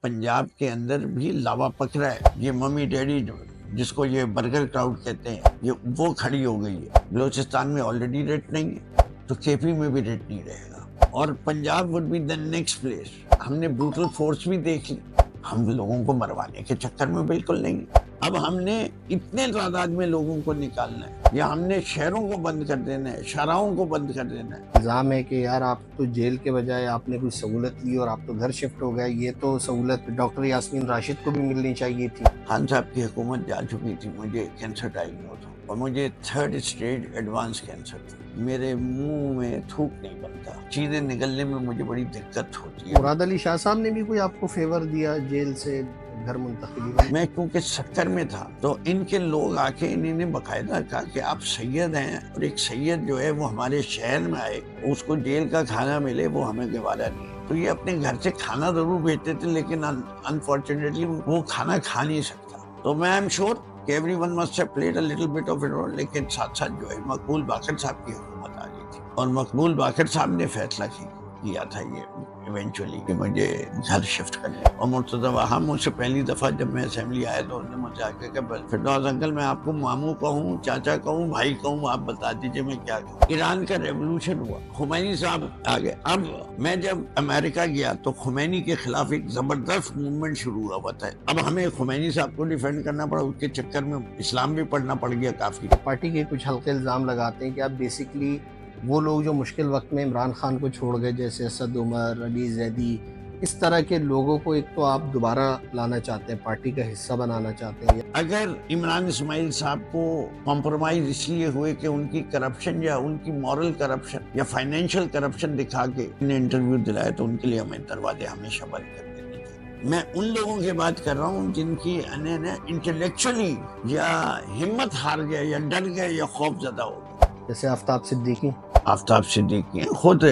پنجاب کے اندر بھی لاوا پک رہا ہے. یہ ممی ڈیڈی جس کو یہ برگر کراؤڈ کہتے ہیں یہ وہ کھڑی ہو گئی ہے. بلوچستان میں آلریڈی ریٹ نہیں ہے تو کے پی میں بھی ریٹ نہیں رہے گا, اور Punjab will be the next place. ہم نے بروٹل فورس بھی دیکھ لی, ہم لوگوں کو مروانے کے چکر میں بالکل نہیں. اب ہم نے اتنے تعداد میں لوگوں کو نکالنا ہے, یا ہم نے شہروں کو بند کر دینا ہے, شاہراہوں کو بند کر دینا ہے. الزام ہے کہ یار آپ تو جیل کے بجائے آپ نے کوئی سہولت لی اور آپ تو گھر شفٹ ہو گئے. یہ تو سہولت ڈاکٹر یاسمین راشد کو بھی ملنی چاہیے تھی. خان صاحب کی حکومت جا چکی تھی, مجھے کینسر ڈائگنوز ہو اور مجھے 3rd اسٹیج ایڈوانس کینسر تھا. میرے منہ میں تھوک نہیں بنتا, چیزیں نکلنے میں مجھے بڑی دقت ہوتی ہے. مراد علی شاہ صاحب نے بھی کوئی آپ کو فیور دیا جیل سے گھر منتقلی میں؟ میں کیونکہ 70 میں تھا تو ان کے لوگ آ کے انہوں نے باقاعدہ کہا کہ آپ سید ہیں, اور ایک سید جو ہے وہ ہمارے شہر میں آئے, اس کو جیل کا کھانا ملے, وہ ہمیں گوارا نہیں ہے. تو یہ اپنے گھر سے کھانا ضرور بھیجتے تھے لیکن انفارچونیٹلی وہ کھانا کھا نہیں سکتا. تو میں ایم شور کہ everyone must have played a little bit of it role, لیکن ساتھ ساتھ جو ہے مقبول باقر صاحب کی حکومت آ گئی تھی, اور مقبول باقر صاحب نے فیصلہ کیا تھا یہ ایونچولی کہ مجھے گھر شفٹ کرنے. اور مرتضی وہاں مجھ سے پہلی دفعہ جب میں اسمبلی آیا تو انہوں نے مجھ سے آ کے کہ فردوس انکل میں آپ کو ماموں کہوں, چاچا کہوں, بھائی کہوں, آپ بتا دیجئے میں کیا کہوں. ایران کا ریولوشن ہوا, خمینی صاحب آگے. اب میں جب امریکہ گیا تو خمینی کے خلاف ایک زبردست موومنٹ شروع ہوا تھا. اب ہمیں خمینی صاحب کو ڈیفینڈ کرنا پڑا, اس کے چکر میں اسلام بھی پڑھنا پڑ گیا کافی. پارٹی کے کچھ حلقے الزام لگاتے ہیں کہ آپ بیسیکلی وہ لوگ جو مشکل وقت میں عمران خان کو چھوڑ گئے, جیسے اسد عمر, علی زیدی, اس طرح کے لوگوں کو ایک تو آپ دوبارہ لانا چاہتے ہیں, پارٹی کا حصہ بنانا چاہتے ہیں. اگر عمران اسماعیل صاحب کو کمپرومائز اس لیے ہوئے کہ ان کی کرپشن یا ان کی مورل کرپشن یا فائنینشیل کرپشن دکھا کے انہیں انٹرویو دلایا تو ان کے لیے ہمیں دروازے ہمیشہ بند کر دینے چاہیے. میں ان لوگوں کی بات کر رہا ہوں جن کی انٹلیکچولی یا ہمت ہار گئے یا ڈر گئے یا خوف زدہ ہو گئے, جیسے آفتاب صدیقی. آفتاب صدیقی خود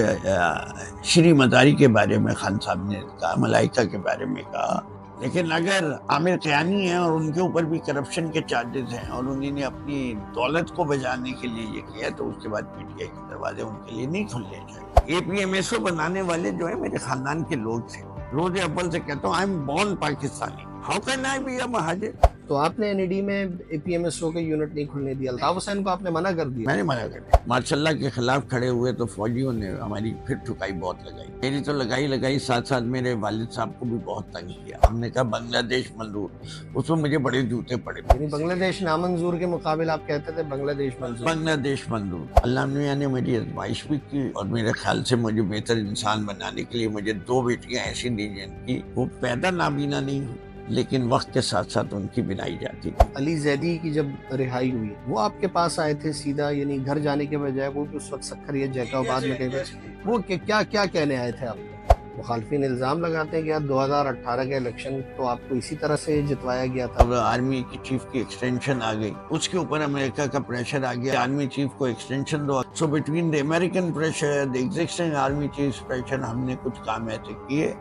شری مداری کے بارے میں خان صاحب نے کہا, ملائکہ کے بارے میں کہا. لیکن اگر عامر قیانی ہیں اور ان کے اوپر بھی کرپشن کے چارجز ہیں اور انہوں نے اپنی دولت کو بچانے کے لیے یہ کیا, تو اس کے بعد پی ٹی آئی کے دروازے ان کے لیے نہیں کھلنے چاہیے. اے پی ایم ایس او بنانے والے جو ہیں میرے خاندان کے لوگ تھے. روز اول سے کہتا ہوں I am born Pakistani, how can I be a Mohajir. تو آپ نے این ای ڈی میں اے پی ایم ایس او کے یونٹ نہیں کھلنے دیا, الطاف حسین کو آپ نے منع کر دیا. میں نے منع کر دیا. ماشاء اللہ کے خلاف کھڑے ہوئے تو فوجیوں نے ہماری پھر ٹھکائی بہت لگائی. میری تو لگائی, ساتھ ساتھ میرے والد صاحب کو بھی بہت تنگ کیا. ہم نے کہا بنگلہ دیش منظور, اس میں مجھے بڑے جوتے پڑے. یعنی بنگلہ دیش نامنظور کے مقابل آپ کہتے تھے بنگلہ دیش منظور. بنگلہ دیش منظور. اللہ میاں نے میری ازمائش بھی کی, اور میرے خیال سے مجھے بہتر انسان بنانے کے لیے مجھے 2 بیٹیاں ایسی دی جن کی وہ پیدا نابینا نہیں ہوئی, لیکن وقت کے ساتھ ساتھ ان کی بنائی جاتی تھی. علی زیدی کی جب رہائی ہوئی وہ آپ کے پاس آئے تھے سیدھا, یعنی گھر جانے کے بجائے وہ اس وقت سکھر یا جیکاباد میں کہیں وہ کیا کہنے آئے تھے آپ کو؟ مخالفین الزام لگاتے ہیں کہ 2018 کے الیکشن تو آپ کو اسی طرح سے جتوایا گیا تھا. اب آرمی کی چیف کی ایکسٹینشن آ گئی, اس کے اوپر امریکہ کا پریشر آ گیا, آرمی چیف کو ایکسٹینشن دو. So between the American pressure, the existing army chief pressure, ہم نے کچھ کام ایسے کیے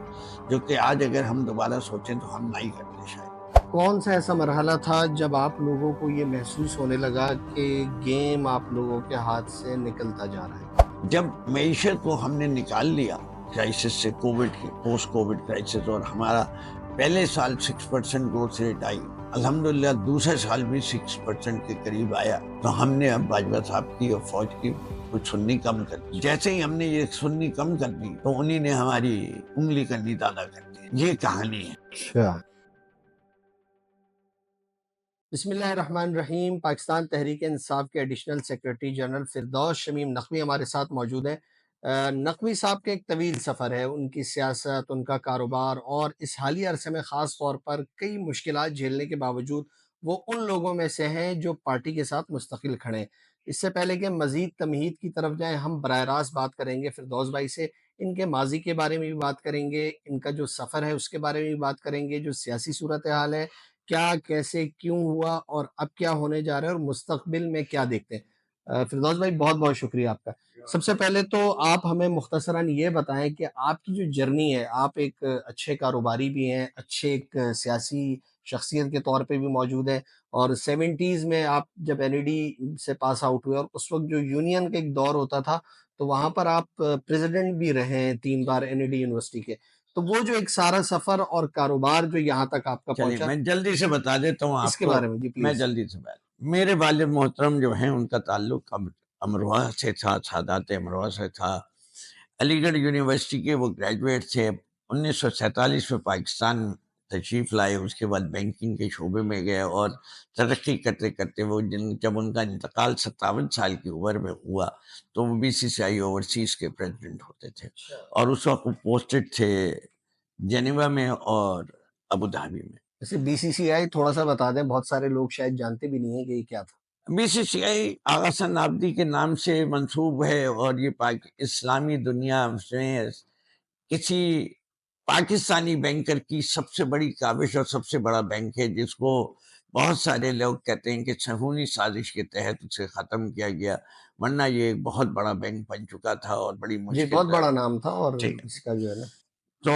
جو کہ آج اگر ہم دوبارہ سوچیں تو ہم نہیں کرتے شاید. کون سا ایسا مرحلہ تھا جب آپ لوگوں کو یہ محسوس ہونے لگا کہ گیم آپ لوگوں کے ہاتھ سے نکلتا جا رہا ہے؟ جب معیشت کو ہم نے نکال لیا کرائسس سے, کووڈ کی پوسٹ کووڈ کرائسس, اور ہمارا پہلے سال 6% گروتھ ریٹ آئی, الحمدللہ دوسرے سال بھی 6% کے قریب آیا, تو ہم نے اب باجوہ صاحب کی اور فوج کی کچھ سننی کم کر دی. جیسے ہی ہم نے یہ سننی کم کر دی تو انہی نے ہماری انگلی کرنی زیادہ کر دی. یہ کہانی ہے. اچھا. بسم اللہ الرحمن الرحیم. پاکستان تحریک انصاف کے additional secretary general Firdous Shamim Naqvi ہمارے ساتھ موجود ہیں. نقوی صاحب کا ایک طویل سفر ہے, ان کی سیاست, ان کا کاروبار, اور اس حالیہ عرصے میں خاص طور پر کئی مشکلات جھیلنے کے باوجود وہ ان لوگوں میں سے ہیں جو پارٹی کے ساتھ مستقل کھڑے ہیں. اس سے پہلے کہ مزید تمہید کی طرف جائیں, ہم براہ راست بات کریں گے فردوس بھائی سے. ان کے ماضی کے بارے میں بھی بات کریں گے, ان کا جو سفر ہے اس کے بارے میں بھی بات کریں گے, جو سیاسی صورتحال ہے, کیا, کیسے, کیوں ہوا, اور اب کیا ہونے جا رہا ہے, اور مستقبل میں کیا دیکھتے ہیں. فردوس بھائی بہت بہت شکریہ آپ کا. سب سے پہلے تو آپ ہمیں مختصراً یہ بتائیں کہ آپ کی جو جرنی ہے, آپ ایک اچھے کاروباری بھی ہیں, اچھے ایک سیاسی شخصیت کے طور پہ بھی موجود ہیں, اور 70s میں آپ جب این ای ڈی سے پاس آؤٹ ہوئے, اور اس وقت جو یونین کا ایک دور ہوتا تھا تو وہاں پر آپ پریزیڈنٹ بھی رہے ہیں 3 بار این ای ڈی یونیورسٹی کے. تو وہ جو ایک سارا سفر اور کاروبار جو یہاں تک آپ کا چلیے پہنچا، میں جلدی سے بتا دیتا ہوں اس آپ کے کو، بارے میں جی میں پلیز. جلدی سے بات. میرے والد محترم جو ہیں ان کا تعلق امروہہ سے تھا، سادات امروہہ سے تھا. علی گڑھ یونیورسٹی کے وہ گریجویٹ تھے. 1947 میں پاکستان تشریف لائے، اس کے بعد بینکنگ کے شعبے میں گئے اور ترقی کرتے کرتے وہ جب ان کا انتقال 57 سال کی عمر میں ہوا تو وہ BCCI اوورسیز کے پریزیڈنٹ ہوتے تھے، اور اس وقت وہ پوسٹڈ تھے جنیوا میں اور ابو ظہبی میں. جیسے BCCI تھوڑا سا بتا دیں، بہت سارے لوگ شاید جانتے بھی نہیں ہیں کہ یہ کیا تھا. BCCI آغا حسن آبدی کے نام سے منسوب ہے، اور یہ اسلامی دنیا میں کسی پاکستانی بینکر کی سب سے بڑی کاوش اور سب سے بڑا بینک ہے، جس کو بہت سارے لوگ کہتے ہیں کہ صہیونی سازش کے تحت اسے ختم کیا گیا، ورنہ یہ ایک بہت بڑا بینک بن چکا تھا اور بڑی جی مشکل بہت بڑا نام تھا، اور ٹھیک ہے. اس کا جو ہے نا. تو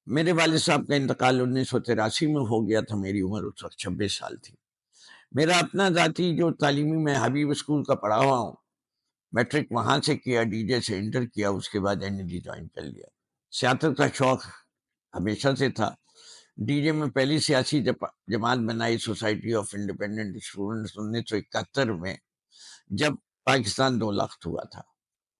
میرے والد صاحب کا انتقال 1983 میں ہو گیا تھا. میری عمر اس وقت 26 سال تھی. میرا اپنا ذاتی جو تعلیمی، میں حبیب اسکول کا پڑھا ہوا ہوں، میٹرک وہاں سے کیا، DJ سے انٹر کیا، اس کے بعد NED جوائن کر لیا. سیاست کا شوق ہمیشہ سے تھا. DJ میں پہلی سیاسی جماعت بنائی سوسائٹی آف انڈیپینڈنٹ اسٹوڈنٹس 1971 میں، جب پاکستان 2 لاکھ ہوا تھا.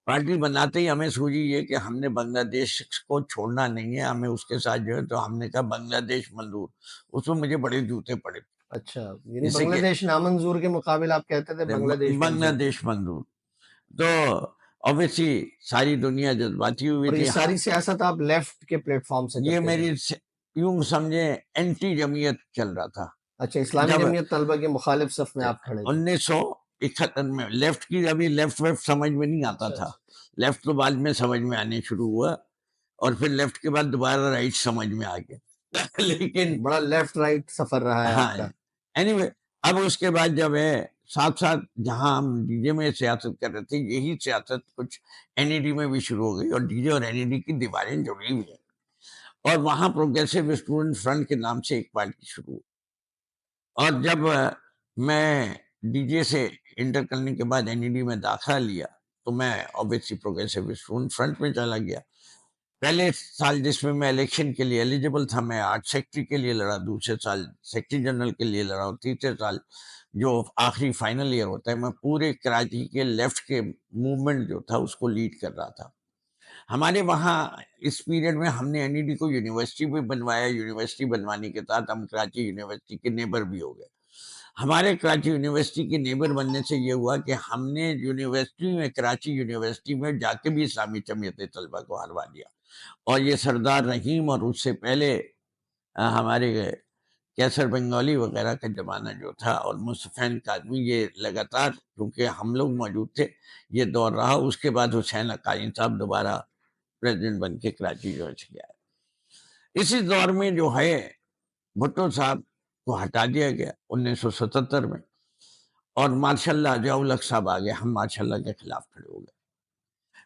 پارٹی بناتے ہی ہمیں سوچی یہ کہ ہم نے بنگلہ دیش کو چھوڑنا نہیں ہے، ہمیں اس کے ساتھ جو ہے، تو ہم نے کہا بنگلہ دیش منظور. اس میں مجھے بڑے جوتے پڑے، اچھا، یعنی جیسے بنگلہ کہ دیش نامنظور کے مقابل آپ کہتے تھے بنگلہ دیش بنگلہ منظور. دیش منظور. تو obviously ساری دنیا جذباتی ہوئی اور یہ تھی. ساری سیاست آپ لیفٹ کے پلیٹ فارم سے یہ کرتے تھے. میری یوں سمجھے اینٹی جمعیت چل رہا تھا. اچھا، اسلامی جب جمعیت طلبہ کے مخالف صف میں آپ کھڑے تھے. 1971 میں لیفٹ کی، ابھی لیفٹ ویفٹ سمجھ میں نہیں آتا تھا. لیفٹ تو بعد میں سمجھ میں آنے شروع ہوا، اور پھر لیفٹ کے بعد دوبارہ رائٹ سمجھ میں آ گیا. لیکن بڑا لیفٹ رائٹ سفر رہا ہے ہاں آپ کا. اینی وے، اب اس کے بعد جب ہے ساتھ ساتھ جہاں ہم DJ میں سیاست کر رہے تھے، یہی سیاست کچھ NED میں بھی شروع ہو گئی، اور DJ اور NED کی دیواریں جڑی ہوئی ہیں. اور وہاں پروگریسو اسٹوڈنٹ فرنٹ کے نام سے ایک پارٹی شروع ہوئی. اور جب میں DJ سے انٹر کرنے کے بعد NED میں داخلہ لیا تو میں obviously پروگریسو اسٹوڈنٹ فرنٹ میں چلا گیا. پہلے سال جس میں الیکشن کے لیے ایلیجیبل تھا، میں آرٹ سیکٹری کے لیے لڑا. دوسرے سال سیکٹری جنرل کے لیے لڑا. اور تیسرے سال جو آخری فائنل ایئر ہوتا ہے، میں پورے کراچی کے لیفٹ کے موومنٹ جو تھا اس کو لیڈ کر رہا تھا. ہمارے وہاں اس پیریڈ میں ہم نے NED کو یونیورسٹی بھی بنوایا. یونیورسٹی بنوانے کے ساتھ ہم کراچی یونیورسٹی کے نیبر بھی ہو گئے. ہمارے کراچی یونیورسٹی کے نیبر بننے سے یہ ہوا کہ ہم نے یونیورسٹی میں، کراچی یونیورسٹی میں جا کے بھی اسلامی جمعیت طلبہ کو ہروا دیا. اور یہ سردار رحیم اور اس سے پہلے ہمارے کیسر بنگالی وغیرہ کا زمانہ جو تھا، اور مصطفین کاظمی، یہ لگاتار کیونکہ ہم لوگ موجود تھے یہ دور رہا. اس کے بعد حسین حقانی صاحب دوبارہ پریزیڈنٹ بن کے کراچی جو گیا. اسی دور میں جو ہے بھٹو صاحب کو ہٹا دیا گیا 1977 میں، اور ماشاء اللہ ضیاء الحق صاحب آ گئے. ہم ماشاء اللہ کے خلاف کھڑے ہو گئے.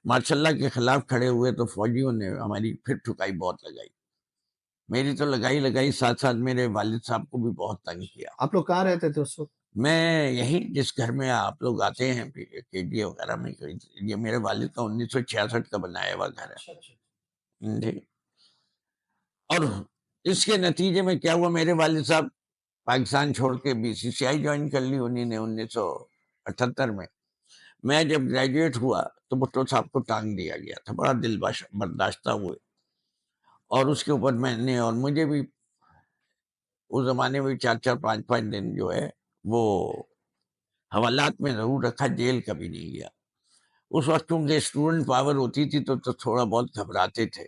ماشاء اللہ کے خلاف کھڑے ہوئے تو فوجیوں نے ہماری پھر ٹھکائی بہت لگائی. میری تو لگائی ساتھ ساتھ میرے والد صاحب کو بھی بہت تنگ کیا. آپ لوگ کہاں رہتے تھے اس وقت؟ میں یہی جس گھر میں آپ لوگ آتے ہیں KDA وغیرہ میں، یہ میرے والد کا 1966 کا بنایا ہوا گھر ہے جی. اور اس کے نتیجے میں کیا ہوا، میرے والد صاحب پاکستان چھوڑ کے BCCI جوائن کر لی انہوں نے 1978 میں. میں جب گریجویٹ ہوا تو بھٹو صاحب کو ٹانگ دیا گیا تھا. بڑا دل برداشتہ ہوئے، اور اس کے اوپر میں نے، اور مجھے بھی اس زمانے میں 4-4 5-5 دن جو ہے وہ حوالات میں ضرور رکھا، جیل کبھی نہیں گیا. اس وقت چونکہ اسٹوڈنٹ پاور ہوتی تھی تو تھوڑا بہت گھبراتے تھے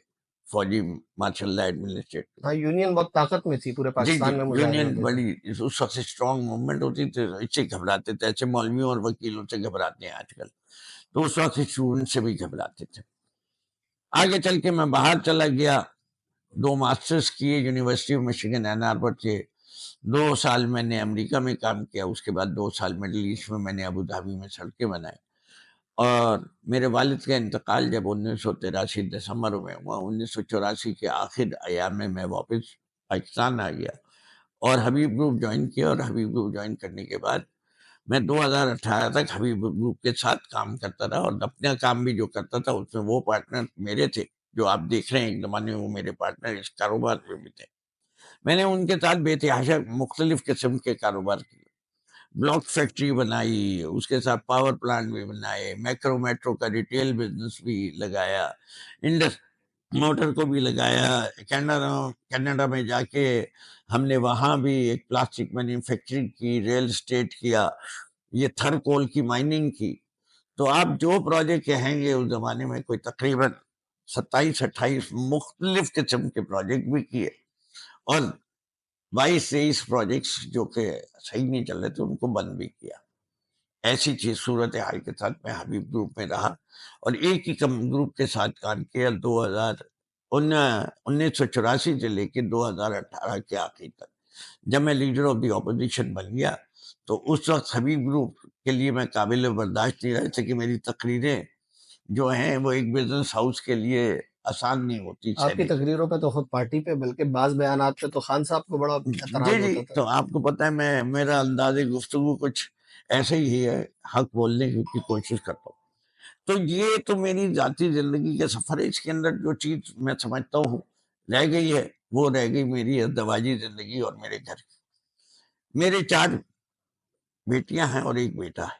فوجی، ماشاء اللہ ایڈمنسٹریٹر. ہاں، یونین بہت طاقت میں تھی، پورے جی پاکستان میں مظاہرے یونین ہوتے تھے. بڑی اس وقت اسٹرانگ موومنٹ ہوتی تھی، اس سے گھبراتے تھے. ایسے مولویوں اور وکیلوں سے گھبراتے ہیں آج کل، تو اس وقت اسٹوڈنٹ سے بھی گھبراتے تھے. آگے چل کے میں باہر چلا گیا، 2 ماسٹرز کیے یونیورسٹی آف مشیگن این آربر سے. 2 سال میں نے امریکہ میں کام کیا. اس کے بعد 2 سال مڈل ایسٹ میں نے ابو ظہبی میں سڑکیں بنائے. اور میرے والد کا انتقال جب 1983 دسمبر میں ہوا، 1984 کے آخر ایام میں واپس پاکستان آ گیا اور حبیب گروپ جوائن کیا. اور حبیب گروپ جوائن کرنے کے بعد میں 2018 تک حبیب گروپ کے ساتھ کام کرتا رہا. اور اپنا کام بھی جو کرتا تھا اس میں وہ پارٹنر میرے تھے جو آپ دیکھ رہے ہیں ایک زمانے میں وہ میرے پارٹنر اس کاروبار میں بھی تھے. میں نے ان کے ساتھ بے تحاشا مختلف قسم کے کاروبار کیے. بلاک فیکٹری بنائی، اس کے ساتھ پاور پلانٹ بھی بنائے، میکرو میٹرو کا ریٹیل بزنس بھی لگایا، انڈس موٹر کو بھی لگایا. کینیڈا میں جا کے ہم نے وہاں بھی ایک پلاسٹک مینوفیکچرنگ کی، ریل اسٹیٹ کیا، یہ تھر کول کی مائننگ کی. تو آپ جو پروجیکٹ کہیں گے اس زمانے میں کوئی تقریباً 27-28 مختلف قسم کے پروجیکٹ بھی کیے، اور 22-23 پروجیکٹس جو کہ صحیح نہیں چل رہے تھے ان کو بند بھی کیا. ایسی چیز صورت حال کے ساتھ میں حبیب گروپ میں رہا، اور ایک ہی گروپ کے ساتھ کام کیا 1984 سے لے کے 2018 کے آخر تک. جب میں لیڈر آف دی اپوزیشن بن گیا تو اس وقت حبیب گروپ کے لیے میں قابل برداشت نہیں رہا تھا کہ میری تقریریں جو ہیں وہ ایک بزنس ہاؤس کے لیے آسان نہیں ہوتی. آپ کی تقریروں پہ تو خود پارٹی پہ بلکہ بعض بیانات پہ تو خان صاحب کو بڑا اعتراض ہوتا تھا. تو آپ کو پتہ ہے میرا انداز گفتگو کچھ ایسے ہی ہے، حق بولنے کی کوشش کرتا ہوں. تو یہ تو میری ذاتی زندگی کا سفر ہے. اس کے اندر جو چیز میں سمجھتا ہوں رہ گئی ہے وہ رہ گئی میری ازدواجی زندگی اور میرے گھر کی. میرے 4 بیٹیاں ہیں اور ایک بیٹا ہے،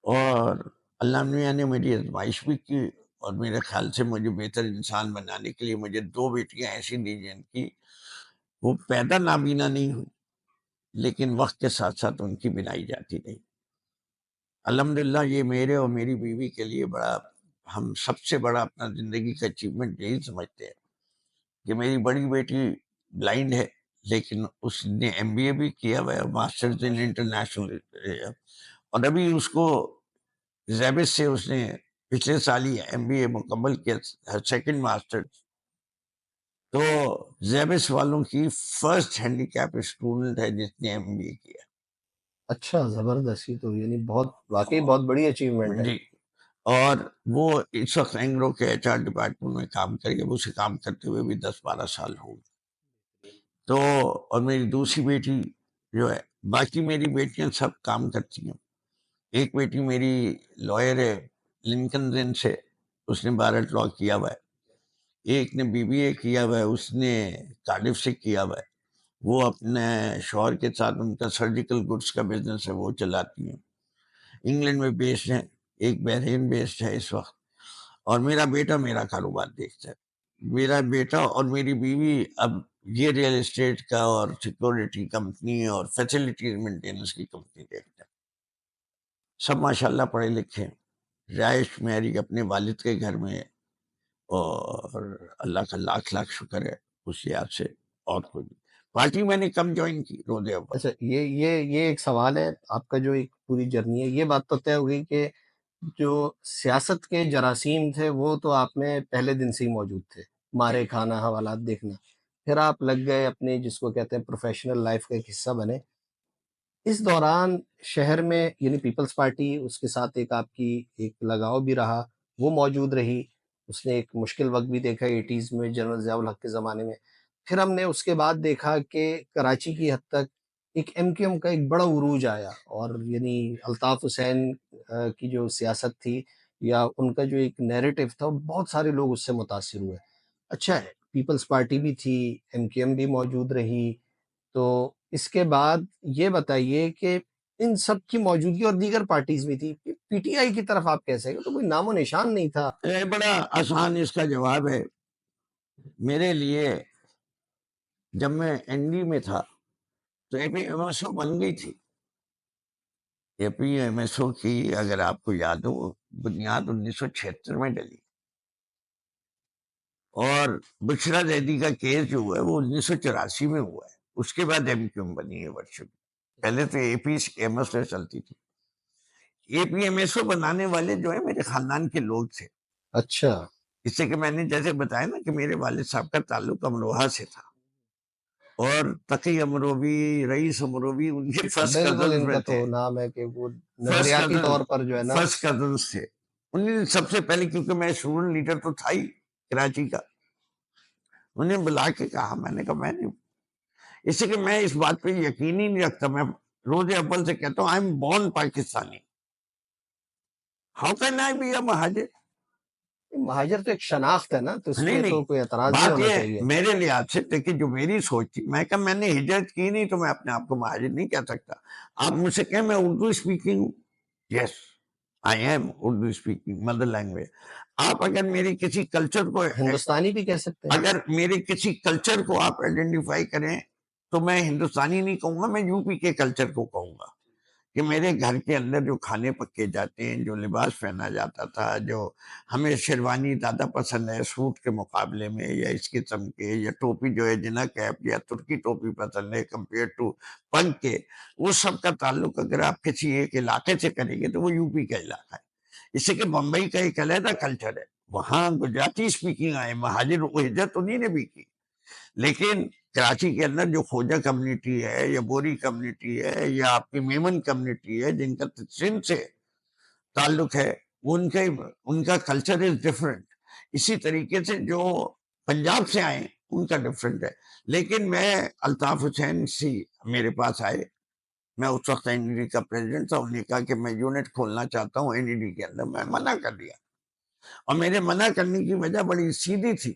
اور اللہ میاں نے میری آزمائش بھی کی، اور میرے خیال سے مجھے بہتر انسان بنانے کے لیے مجھے 2 بیٹیاں ایسی دی جن کی وہ پیدا نابینا نہیں ہوئی لیکن وقت کے ساتھ ساتھ ان کی بنائی جاتی رہی. الحمدللہ یہ میرے اور میری بیوی کے لیے ہم سب سے بڑا اپنا زندگی کا اچیومنٹ یہی سمجھتے ہیں کہ میری بڑی بیٹی بلائنڈ ہے لیکن اس نے MBA بھی کیا ہوا ہے، ماسٹرز ان انٹرنیشنل، اور ابھی اس کو زیبس سے اس نے پچھلے سال ہی MBA مکمل کیا، سیکنڈ ماسٹر. تو زیبس والوں کی فرسٹ ہینڈی کیپ اسٹوڈنٹ ہے جس نے MBA کیا. اچھا، زبردست. یہ تو یعنی واقعی بہت بڑی اچیومنٹ ہے. جی، اور وہ اس وقت اینگرو کے HR ڈپارٹمنٹ میں کام کرے گا. اسے کام کرتے ہوئے بھی 10-12 سال ہو گئے. تو اور میری دوسری بیٹی جو ہے، باقی میری بیٹیاں سب کام کرتی ہیں. ایک بیٹی میری لائر ہے لنکن دن سے، اس نے بارٹ لا کیا ہوا ہے. ایک نے BBA کیا ہوا ہے، اس نے کارڈف سے کیا ہوا ہے. وہ اپنے شوہر کے ساتھ ان کا سرجیکل گڈس کا بزنس ہے، وہ چلاتی ہیں. انگلینڈ میں بیسڈ ہیں، ایک بحرین بیسڈ ہے اس وقت. اور میرا بیٹا میرا کاروبار دیکھتا ہے. میرا بیٹا اور میری بیوی اب یہ ریئل اسٹیٹ کا اور سیکورٹی کمپنی اور فیسلٹیز مینٹیننس کی کمپنی دیکھتا ہے. سب ماشاءاللہ پڑھے لکھے ہیں. رہائش میری اپنے والد کے گھر میں، اور اللہ کا لاکھ لاکھ شکر ہے اس یاد سے. اور کوئی پارٹی میں نے کم جوائن کی، روز اول. اچھا، یہ ایک سوال ہے. آپ کا جو ایک پوری جرنی ہے، یہ بات تو طے ہو گئی کہ جو سیاست کے جراثیم تھے وہ تو آپ میں پہلے دن سے ہی موجود تھے، مارے کھانا، حوالات دیکھنا. پھر آپ لگ گئے اپنے جس کو کہتے ہیں پروفیشنل لائف کا ایک حصہ بنے. اس دوران شہر میں یعنی پیپلز پارٹی، اس کے ساتھ ایک آپ کی ایک لگاؤ بھی رہا، وہ موجود رہی. اس نے ایک مشکل وقت بھی دیکھا 80s میں، جنرل ضیاء الحق کے زمانے میں. پھر ہم نے اس کے بعد دیکھا کہ کراچی کی حد تک ایک MQM کا ایک بڑا عروج آیا، اور یعنی الطاف حسین کی جو سیاست تھی یا ان کا جو ایک نیریٹو تھا، بہت سارے لوگ اس سے متاثر ہوئے. اچھا ہے، پیپلز پارٹی بھی تھی، MQM بھی موجود رہی. تو اس کے بعد یہ بتائیے کہ ان سب کی موجودگی، اور دیگر پارٹیز بھی تھی، PTI کی طرف آپ کیسے گئے؟ تو کوئی نام و نشان نہیں تھا. بڑا آسان اس کا جواب ہے. میرے لیے جب میں ND میں تھا تو APMSO بن گئی تھی. APMSO کی اگر آپ کو یاد ہو بنیاد 1976 میں ڈلی، اور بشرا زیدی کا کیس جو ہوا ہے وہ 1984 میں ہوا ہے. اس کے بعد MQM بنی ہے ورشپ. پہلے تو APMSO چلتی تھی. APMSO بنانے والے جو ہے میرے خاندان کے لوگ تھے. اچھا، اس سے کہ میں نے جیسے بتایا نا کہ میرے والد صاحب کا تعلق امروہہ سے تھا، اور تقی امروی، رئیس امروی ان کے فرسٹ بالکل. کزنز ان میں کا تھے. تو نام ہے کہ وہ نظریاتی طور پر جو ہے نا. فرسٹ کزنز تھے. انہیں سب سے پہلے، کیونکہ میں اسٹوڈنٹ لیڈر تو تھا ہی کراچی کا، انہیں بلا کے کہا. میں نے کہا میں نہیں، اس سے کہ میں اس بات پہ یقین ہی نہیں رکھتا. میں روز اول سے کہتا ہوں I am born Pakistani, how can I be a Mohajir. مہاجر تو ایک شناخت ہے نا، تو اس نہیں پہ نہیں، تو کوئی اعتراض نہیں بات ہونا یہ چاہیے۔ میرے لحاظ سے دیکھیں جو میری سوچ تھی، میں کہا میں نے ہجرت کی نہیں تو میں اپنے آپ کو مہاجر نہیں کہہ سکتا. آپ مجھ سے کہیں میں اردو اسپیکنگ ہوں، yes I am Urdu speaking mother language. آپ اگر میری کسی کلچر کو ہندوستانی بھی کہہ سکتے ہیں۔ اگر میرے کسی کلچر کو آپ آئیڈینٹیفائی کریں تو میں ہندوستانی نہیں کہوں گا، میں یو پی کے کلچر کو کہوں گا کہ میرے گھر کے اندر جو کھانے پکے جاتے ہیں، جو لباس پہنا جاتا تھا، جو ہمیں شیروانی زیادہ پسند ہے سوٹ کے مقابلے میں، یا اس قسم کے، یا ٹوپی جو ہے جنا کیپ یا ترکی ٹوپی پسند ہے کمپیئر ٹو پنک کے، وہ سب کا تعلق اگر آپ کسی ایک علاقے سے کریں گے تو وہ یو پی کا علاقہ ہے. اس سے کہ بمبئی کا ایک علیحدہ کلچر ہے، وہاں گجراتی اسپیکنگ آئے، مہاجر و ہجرت انہیں نے بھی کی. لیکن کراچی کے اندر جو کھوجا کمیونٹی ہے، یا بوری کمیونٹی ہے، یا آپ کی میمن کمیونٹی ہے جن کا سندھ سے تعلق ہے، ان کا کلچر از ڈفرنٹ. اسی طریقے سے جو پنجاب سے آئے ان کا ڈفرنٹ ہے. لیکن میں الطاف حسین سی میرے پاس آئے، میں اس وقت این ای ڈی کا پریزیڈنٹ تھا، انہوں نے کہا کہ میں یونٹ کھولنا چاہتا ہوں این ای ڈی کے اندر. میں منع کر دیا، اور میرے منع کرنے کی وجہ بڑی سیدھی تھی.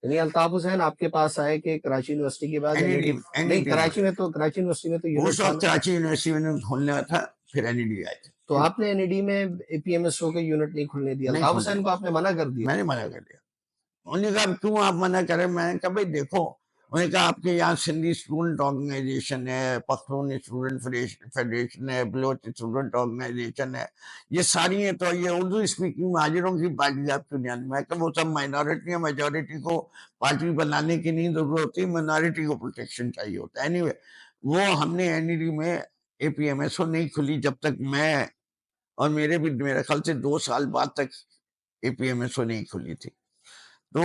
یعنی الطاف حسین آپ کے پاس آئے کہ کراچی یونیورسٹی کے بعد این ای ڈی نہیں، کراچی یونیورسٹی میں تو اس یونٹ تھا وقت نا، کراچی یونیورسٹی میں کھولنا تھا، پھر این ای ڈی آئے تھے. تو آپ نے این ای ڈی میں اے پی ایم ایس او کے یونٹ نہیں کھلنے دیا، نہیں الطاف کھولنے، حسین کو آپ نے منع کر دیا۔ میں نے منع کر دیا. انہوں نے کہا کیوں آپ منع کریں؟ میں نے کہا بھائی دیکھو، انہوں نے کہا آپ کے یہاں سندھی اسٹوڈنٹ آرگنائزیشن ہے، پختون اسٹوڈنٹ فیڈریشن ہے، بلوچ اسٹوڈنٹ آرگنائزیشن ہے، یہ ساری ہیں، تو یہ اردو اسپیکنگ مہاجروں کی پارٹی آپ کیوں نہیں آتی؟ میں کہ وہ سب مائنارٹی ہے، میجورٹی کو پارٹی بنانے کی نہیں ضرورت ہوتی، مائنارٹی کو پروٹیکشن چاہیے ہوتا ہے. اینی وے وہ ہم نے این ای ڈی میں اے پی ایم ایس او نہیں کھلی جب تک میں اور میرے خیال سے 2 سال بعد تک اے پی ایم ایس او نہیں کھلی تھی. تو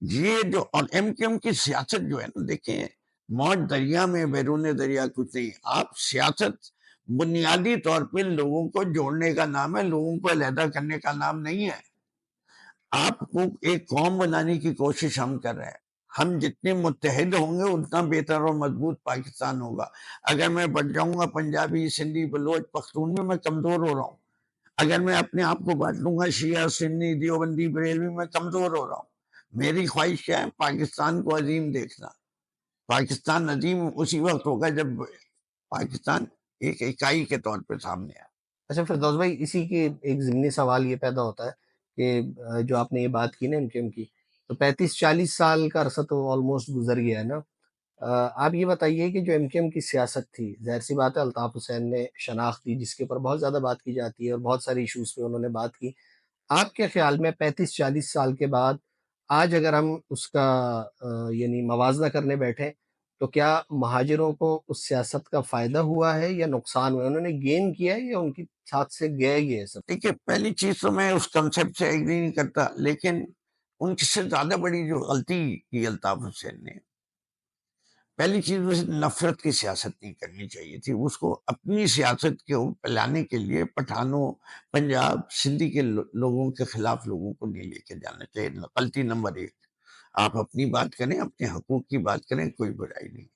یہ جو اور ایم کیو ایم کی سیاست جو ہے نا، دیکھیں موج دریا میں بیرون دریا کچھ نہیں. آپ سیاست بنیادی طور پہ لوگوں کو جوڑنے کا نام ہے، لوگوں کو علیحدہ کرنے کا نام نہیں ہے. آپ کو ایک قوم بنانے کی کوشش ہم کر رہے ہیں. ہم جتنے متحد ہوں گے اتنا بہتر اور مضبوط پاکستان ہوگا. اگر میں بٹ جاؤں گا پنجابی، سندھی، بلوچ، پختون میں کمزور ہو رہا ہوں. اگر میں اپنے آپ کو بانٹ لوں گا شیعہ، سنی، دیوبندی، بریلوی، میں کمزور ہو رہا ہوں. میری خواہش کیا ہے؟ پاکستان کو عظیم دیکھنا. پاکستان عظیم اسی وقت ہوگا جب پاکستان ایک اکائی کے طور پہ سامنے آئے. اچھا فردوس بھائی، اسی کے ایک ضمنی سوال یہ پیدا ہوتا ہے کہ جو آپ نے یہ بات کی نا ایم کیو ایم کی، تو 35-40 سال کا عرصہ تو آلموسٹ گزر گیا ہے نا. آپ یہ بتائیے کہ جو ایم کیو ایم کی سیاست تھی، ظاہر سی بات ہے الطاف حسین نے شناخت دی جس کے اوپر بہت زیادہ بات کی جاتی ہے اور بہت ساری ایشوز پہ انہوں نے بات کی. آپ کے خیال میں 35-40 سال کے بعد آج اگر ہم اس کا یعنی موازنہ کرنے بیٹھیں تو کیا مہاجروں کو اس سیاست کا فائدہ ہوا ہے یا نقصان ہوا ہے؟ انہوں نے گین کیا ہے یا ان کی ساتھ سے گیا یہ سب؟ دیکھیے پہلی چیز تو میں اس کنسیپٹ سے ایگری نہیں کرتا، لیکن ان سے زیادہ بڑی جو غلطی کی الطاف حسین نے، پہلی چیز اسے نفرت کی سیاست نہیں کرنی چاہیے تھی. اس کو اپنی سیاست کے پلانے کے لیے پٹھانوں، پنجاب، سندھی کے لوگوں کے خلاف لوگوں کو نہیں لے کے جانا چاہیے. غلطی نمبر 1. آپ اپنی بات کریں، اپنے حقوق کی بات کریں، کوئی برائی نہیں.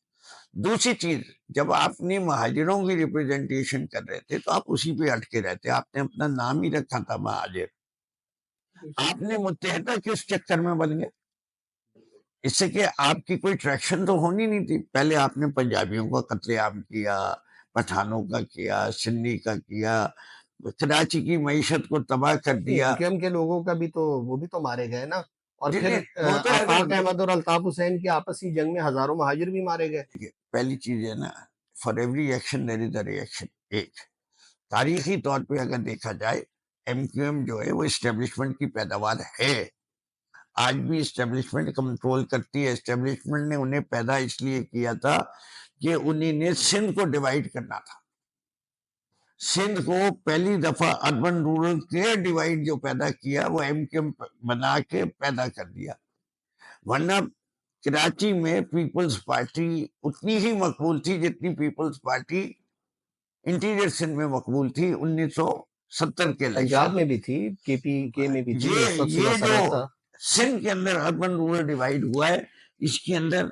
دوسری چیز، جب آپ نے مہاجروں کی ریپرزنٹیشن کر رہے تھے تو آپ اسی پہ اٹکے رہتے. آپ نے اپنا نام ہی رکھا تھا مہاجر. آپ نے متحدہ کس چکر میں بن گئے؟ اس سے کہ آپ کی کوئی ٹریکشن تو ہونی نہیں تھی. پہلے آپ نے پنجابیوں کا قتل عام کیا، پٹھانوں کا کیا، سندھی کا کیا، کراچی کی معیشت کو تباہ کر دیا. ایم کیو ایم کے لوگوں کا بھی تو وہ بھی تو مارے گئے نا، اور جی پھر نہیں، وہ تو ہے. آفاق احمد اور الطاف حسین کی آپسی جنگ میں ہزاروں مہاجر بھی مارے گئے. پہلی چیز ہے نا، for every action there is a reaction. ایک تاریخی طور پہ اگر دیکھا جائے، ایم کیو ایم جو ہے وہ اسٹیبلشمنٹ کی پیداوار ہے. آج بھی اسٹیبلشمنٹ کنٹرول کرتی ہے. اسٹیبلشمنٹ نے انہیں پیدا اس لیے کیا تھا کہ انہیں نے سندھ کو ڈیوائیڈ کرنا تھا. سندھ کو پہلی دفعہ اربن رورل کلیئر ڈیوائیڈ جو پیدا کیا وہ ایم کیو ایم بنا کے پیدا کر دیا. ورنہ کراچی میں پیپلز پارٹی اتنی ہی مقبول تھی جتنی پیپلز پارٹی انٹیریئر سندھ میں مقبول تھی 1970 کے الیکشن. پنجاب میں بھی تھی، کے پی کے میں بھی تھی، اس وقت یہ صوبہ جو سرحد تھا. سندھ کے اندر اربن رورل ڈیوائیڈ ہوا ہے، اس کے اندر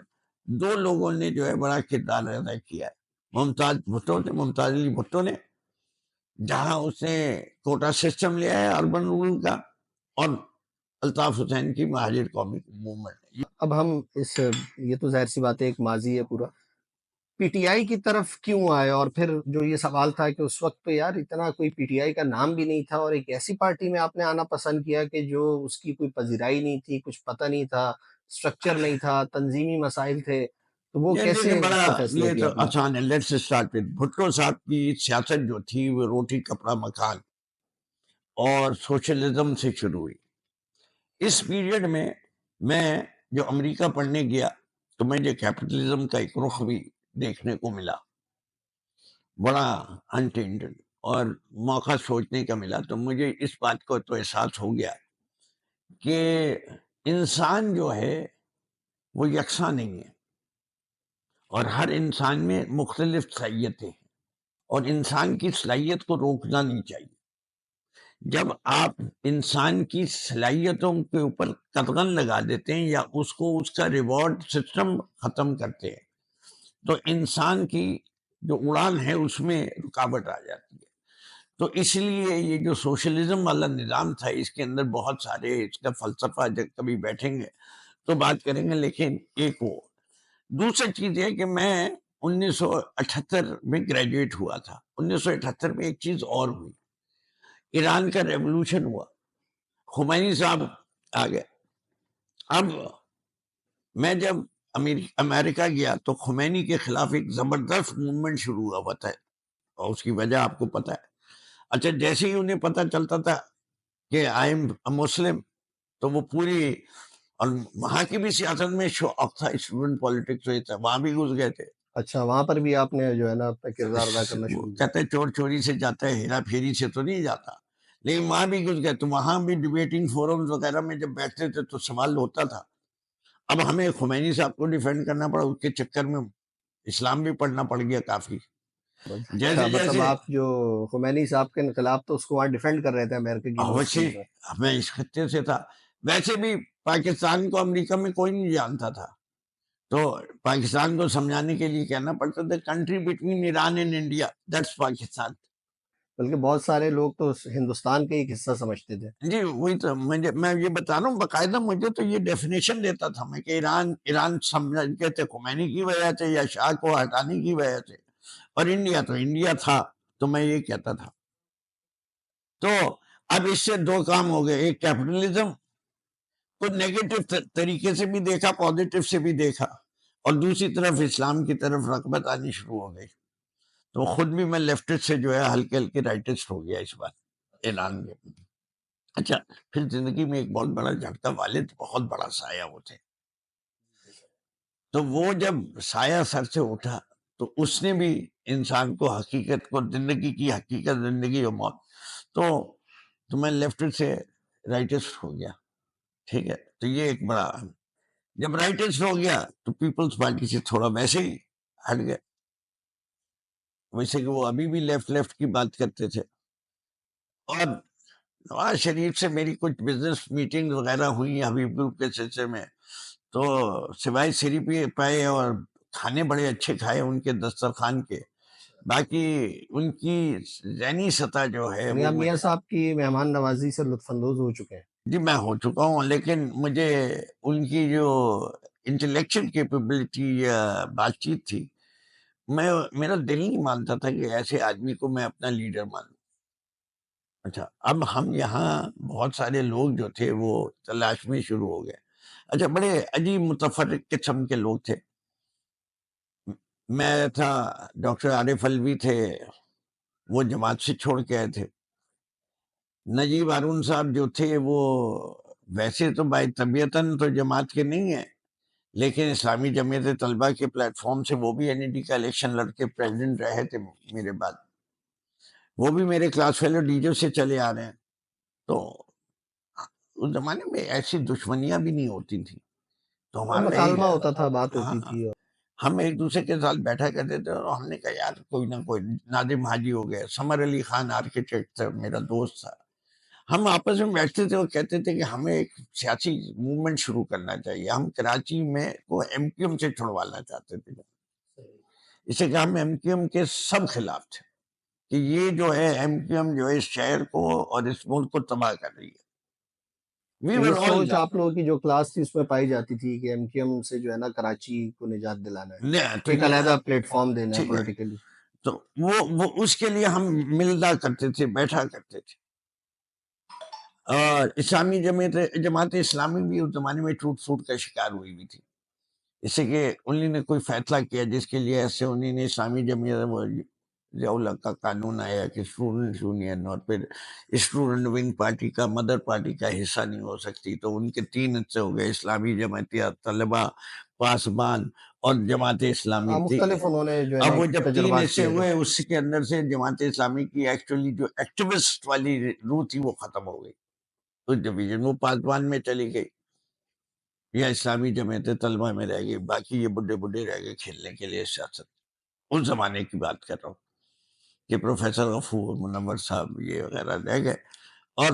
2 لوگوں نے جو ہے بڑا کردار ادا کیا ہے. ممتاز علی بھٹو نے، جہاں اس نے کوٹا سسٹم لیا ہے اربن رورل کا، اور الطاف حسین کی مہاجر قومی موومنٹ. اب ہم یہ تو ظاہر سی بات ہے، ایک ماضی ہے پورا، پی ٹی آئی کی طرف کیوں آئے؟ اور پھر جو یہ سوال تھا کہ اس وقت تو یار اتنا کوئی پی ٹی آئی کا نام بھی نہیں تھا، اور ایک ایسی پارٹی میں آپ نے آنا پسند کیا کہ جو اس کی کوئی پذیرائی نہیں تھی، کچھ پتہ نہیں تھا، اسٹرکچر نہیں تھا، تنظیمی مسائل تھے، تو وہ یہ کیسے دیکھیں اس بڑا، کا فیصلہ یہ کیا تو آپ نے؟ آسان ہے. لیٹس اسٹارٹ وتھ بھٹو صاحب کی سیاست جو تھی وہ روٹی کپڑا مکان اور سوشلزم سے شروع ہوئی. اس پیریڈ میں جو امریکہ پڑھنے گیا تو مجھے کیپٹلزم کا ایک رخ بھی دیکھنے کو ملا، بڑا انٹینڈڈ، اور موقع سوچنے کا ملا. تو مجھے اس بات کو تو احساس ہو گیا کہ انسان جو ہے وہ یکساں نہیں ہے، اور ہر انسان میں مختلف صلاحیتیں ہیں، اور انسان کی صلاحیت کو روکنا نہیں چاہیے. جب آپ انسان کی صلاحیتوں کے اوپر قدغن لگا دیتے ہیں یا اس کا ریوارڈ سسٹم ختم کرتے ہیں تو انسان کی جو اڑان ہے اس میں رکاوٹ آ جاتی ہے. تو اس لیے یہ جو سوشلزم والا نظام تھا اس کے اندر بہت سارے، اس کا فلسفہ جب کبھی بیٹھیں گے تو بات کریں گے. لیکن ایک وہ دوسری چیز ہے کہ میں 1978 میں گریجویٹ ہوا تھا. 1978 میں ایک چیز اور ہوئی، ایران کا ریولوشن ہوا، خمینی صاحب آ گئے. اب میں جب امریکہ گیا تو خمینی کے خلاف ایک زبردست موومنٹ شروع ہوا تھا، اور اس کی وجہ آپ کو پتہ ہے. اچھا، جیسے ہی انہیں پتہ چلتا تھا کہ آئی ایم مسلم تو وہ پوری، اور وہاں کی بھی سیاست میں شوق تھا، اسٹوڈنٹ پالیٹکس ہوئی تھا، وہاں بھی گھس گئے تھے. اچھا، وہاں پر بھی آپ نے جو ہے نا اپنا کردار ادا کرنا وہ شروع کیا؟ کہتے ہیں چور چوری سے جاتا ہے، ہیرا پھیری سے تو نہیں جاتا. لیکن وہاں بھی گھس گئے تو وہاں بھی ڈیبیٹنگ فورمز وغیرہ میں جب بیٹھتے تھے تو سوال ہوتا تھا. اب ہمیں خمینی صاحب کو ڈیفینڈ کرنا پڑا، اس کے چکر میں اسلام بھی پڑھنا پڑ گیا کافی. اچھا، جیسے مطلب جیسے آپ جو خمینی صاحب کے انقلاب تو اس کو وہاں ڈیفینڈ کر رہے تھے امریکہ کی ویسے یونیورسٹیز میں؟ میں اس خطے سے تھا. ویسے بھی پاکستان کو امریکہ میں کوئی نہیں جانتا تھا، تو پاکستان کو سمجھانے کے لیے کہنا پڑتا تھا country between Iran and India, that's Pakistan. بلکہ بہت سارے لوگ تو ہندوستان کا ایک حصہ سمجھتے تھے. جی وہی تو میں یہ بتا رہا ہوں، باقاعدہ مجھے تو یہ ڈیفینیشن دیتا تھا میں کہ ایران سمجھتے تھے خمینی کی وجہ سے یا شاہ کو ہٹانے کی وجہ سے، اور انڈیا تو انڈیا تھا. تو میں یہ کہتا تھا. تو اب اس سے دو کام ہو گئے، ایک کیپٹلزم کو نیگیٹو طریقے سے بھی دیکھا، پازیٹو سے بھی دیکھا، اور دوسری طرف اسلام کی طرف رغبت آنی شروع ہو گئی. تو خود بھی میں لیفٹسٹ سے جو ہے ہلکے ہلکے رائٹسٹ ہو گیا اس بات اعلان میں. اچھا، پھر زندگی میں ایک بہت بڑا جھٹکا، والد بہت بڑا سایہ وہ تھے. تو وہ جب سایہ سر سے اٹھا تو اس نے بھی انسان کو حقیقت کو، زندگی کی حقیقت، زندگی اور موت، تو میں لیفٹ سے رائٹسٹ ہو گیا. ٹھیک ہے، تو یہ ایک بڑا، جب رائٹسٹ ہو گیا تو پیپلز پارٹی سے تھوڑا ویسے ہی ہٹ گئے، ویسے کہ وہ ابھی بھی لیفٹ کی بات کرتے تھے. اور نواز شریف سے میری کچھ بزنس میٹنگ وغیرہ ہوئی حبیب گروپ کے سلسلے میں، تو سوائے سری پہ پائے اور کھانے بڑے اچھے کھائے ان کے دسترخوان کے، باقی ان کی ذہنی سطح جو ہے یعنی وہ آپ میاں صاحب کی مہمان نوازی سے لطف اندوز ہو چکے ہیں؟ جی میں ہو چکا ہوں، لیکن مجھے ان کی جو انٹلیکچل کیپیبلٹی یا بات چیت تھی، میرا دل نہیں مانتا تھا کہ ایسے آدمی کو میں اپنا لیڈر مانوں. اچھا، اب ہم یہاں بہت سارے لوگ جو تھے وہ تلاش میں شروع ہو گئے. اچھا، بڑے عجیب متفرق قسم کے لوگ تھے. میں تھا، ڈاکٹر عارف الوی تھے، وہ جماعت سے چھوڑ کے آئے تھے. نجیب ہارون صاحب جو تھے وہ ویسے تو بائی طبیعتاً تو جماعت کے نہیں ہیں، لیکن اسلامی جمعیت طلبہ کے پلیٹ فارم سے وہ بھی این ای ڈی کا الیکشن لڑ کے پریزیڈنٹ رہے تھے میرے بعد. وہ بھی میرے کلاس فیلو ڈیجو سے چلے آ رہے ہیں. تو اس زمانے میں ایسی دشمنیاں بھی نہیں ہوتی تھیں، تو اور ہمارا مکالمہ ہوتا تھا، بات ہوتی ہاں، تھی. ہم ایک دوسرے کے ساتھ بیٹھا کرتے تھے، اور ہم نے کہا یار کوئی نہ کوئی، ناظم حاجی ہو گئے، سمر علی خان آرکیٹیکٹ تھا میرا دوست تھا، ہم آپس میں بیٹھتے تھے. وہ کہتے تھے کہ ہمیں ایک سیاسی موومنٹ شروع کرنا چاہیے. ہم کراچی میں کو ایم کیو ایم سے چھڑوانا چاہتے تھے، اسے کہ ہم ایم کیو ایم کے سب خلاف تھے کہ یہ جو ہے ایم کیو ایم جو ہے اس شہر کو اور اس ملک کو تباہ کر رہی ہے. We تو یہ were all سوچ آپ لوگوں کی جو کلاس تھی اس میں پائی جاتی تھی کہ ایم کیو ایم سے جو ہے نا کراچی کو نجات دلانا ہے، تو ایک یہ علیحدہ پلیٹ فارم دینا ہے ٹھیک ہے، پولیٹیکلی. تو وہ اس کے لیے ہم ملنا کرتے تھے، بیٹھا کرتے تھے. اور اسلامی جماعت اسلامی بھی اس زمانے میں ٹوٹ پھوٹ کا شکار ہوئی ہوئی تھی، اس سے کہ انہوں نے کوئی فیصلہ کیا جس کے لیے ایسے انہوں نے اسلامی جمعیت ضیاء کا قانون آیا کہ اسٹوڈنٹ یونین اور پھر اسٹوڈنٹ ونگ پارٹی کا مدر پارٹی کا حصہ نہیں ہو سکتی، تو ان کے 3 حصے ہو گئے، اسلامی جمعیت، طلبہ، پاسبان اور جماعت اسلامی. مختلف انہوں نے جو ہے نا اب وہ جب 3 تجربات حصے کیے تھے. ہوئے، اس کے اندر سے جماعت اسلامی کی ایکچولی جو ایکٹیوسٹ والی روح تھی وہ ختم ہو گئی، اس ڈویژن وہ پاسبان میں چلی گئی یا اسلامی جمعیت طلبہ میں رہ گئی، باقی یہ بڈھے رہ گئے کھیلنے کے لیے سیاست. اس زمانے کی بات کر رہا ہوں کہ پروفیسر غفور، منور صاحب یہ وغیرہ رہ گئے، اور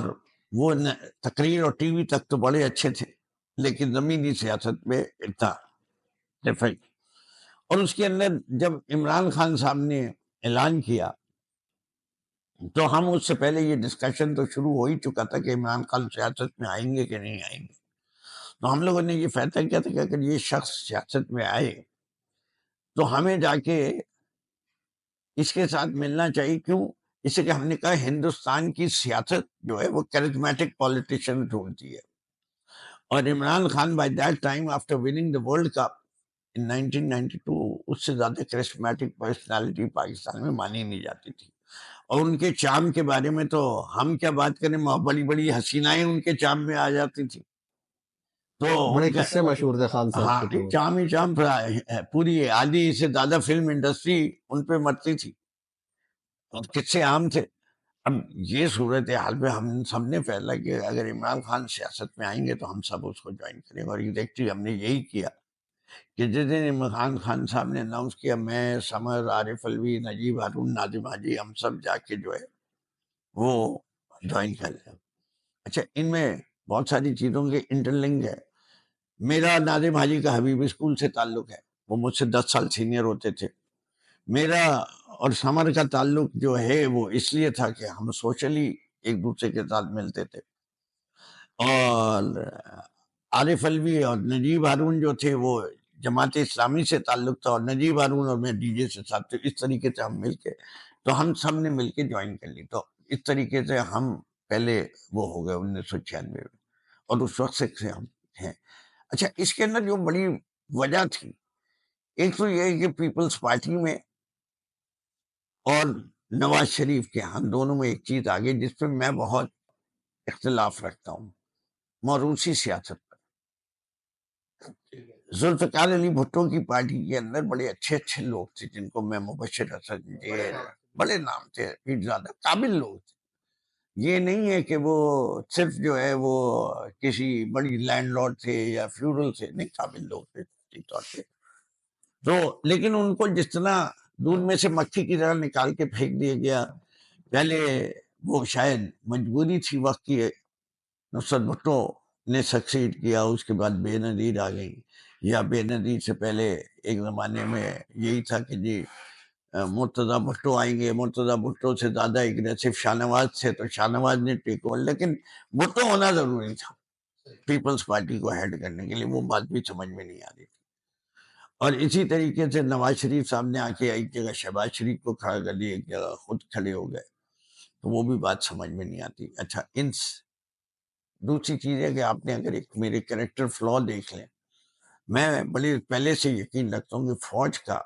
وہ تقریر اور ٹی وی تک تو بڑے اچھے تھے لیکن زمینی سیاست میں اتنا ڈفرینٹ. اور اس کے اندر جب عمران خان صاحب نے اعلان کیا تو ہم اس سے پہلے یہ ڈسکشن تو شروع ہو ہی چکا تھا کہ عمران خان سیاست میں آئیں گے کہ نہیں آئیں گے. تو ہم لوگوں نے یہ فیصلہ کیا تھا کہ اگر یہ شخص سیاست میں آئے تو ہمیں جا کے اس کے ساتھ ملنا چاہیے. کیوں؟ اس سے کہ ہم نے کہا ہندوستان کی سیاست جو ہے وہ کیرزمیٹک پولیٹیشین ڈھونڈتی ہے، اور Imran Khan by that time after winning the world cup in 1992 اس سے زیادہ کرسمیٹک پرسنالٹی پاکستان میں مانی نہیں جاتی تھی. اور ان کے چام کے بارے میں تو ہم کیا بات کریں، بڑی بڑی حسینائیں ان کے چام میں آ جاتی تھی. تو بڑے ان کا قصے مشہور تھے خان صاحب ہاں کے تو. چام ہی چام، پوری آدھی سے زیادہ فلم انڈسٹری ان پہ مرتی تھی اور قصے عام تھے. اب یہ صورت حال پہ ہم سب نے فیصلہ کہ اگر عمران خان سیاست میں آئیں گے تو ہم سب اس کو جوائن کریں گے. اور ایگزیکٹلی ہم نے یہی کیا کہ جس دن عمران خان صاحب نے اناؤنس کیا، میں، سمر، عارف الوی، نجیب ہارون، ناظم حاجی، ہم سب جا کے جو ہے وہ جوائن کر لیا. اچھا، ان میں بہت ساری چیزوں کے انٹرلنک ہے. میرا ناظم حاجی کا حبیب اسکول سے تعلق ہے، وہ مجھ سے 10 سال سینئر ہوتے تھے. میرا اور سمر کا تعلق جو ہے وہ اس لیے تھا کہ ہم سوشلی ایک دوسرے کے ساتھ ملتے تھے. اور عارف الوی اور نجیب ہارون جو تھے وہ جماعت اسلامی سے تعلق تھا، اور نجیب ہارون اور میں ڈی جے سے ساتھ تھے. اس طریقے سے ہم مل کے، تو ہم سب نے مل کے جوائن کر لی. تو اس طریقے سے ہم پہلے وہ ہو گئے 1996 میں، اور اس وقت سے ہم ہیں. اچھا، اس کے اندر جو بڑی وجہ تھی، ایک تو یہ ہے کہ پیپلز پارٹی میں اور نواز شریف کے ہم دونوں میں ایک چیز آ گئی جس پہ میں بہت اختلاف رکھتا ہوں، موروثی سیاست پر. ذوالفقار علی بھٹو کی پارٹی کے اندر بڑے اچھے اچھے لوگ تھے جن کو میں مبشر حسن جیل، بڑے نام تھے، زیادہ قابل لوگ تھے. یہ نہیں ہے کہ وہ صرف جو ہے وہ کسی بڑی لینڈ لارڈ تھے یا فیوڈل تھے، نہیں، قابل لوگ تھے ٹھیک طور پہ. تو لیکن ان کو جس طرح دودھ میں سے مکھی کی طرح نکال کے پھینک دیا گیا، پہلے وہ شاید مجبوری تھی وقت کی. نصرت بھٹو نے سکسیڈ کیا، اس کے بعد بے نظیر آ گئی، یا بے نظیر سے پہلے ایک زمانے میں یہی تھا کہ جی مرتضیٰ بھٹو آئیں گے. مرتضیٰ بھٹو سے زیادہ اگریسو شاہ نواز تھے تو شاہ نواز نے ٹیک اوور. لیکن بھٹو ہونا ضروری تھا پیپلز پارٹی کو ہیڈ کرنے کے لیے، وہ بات بھی سمجھ میں نہیں آ رہی تھی. اور اسی طریقے سے نواز شریف صاحب نے آ کے ایک جگہ شہباز شریف کو کھڑا کر دیا، ایک جگہ خود کھڑے ہو گئے، تو وہ بھی بات سمجھ میں نہیں آتی. اچھا، دوسری چیز ہے کہ آپ نے اگر ایک میرے کریکٹر فلا دیکھ لیں، میں بڑے پہلے سے یقین رکھتا ہوں کہ فوج کا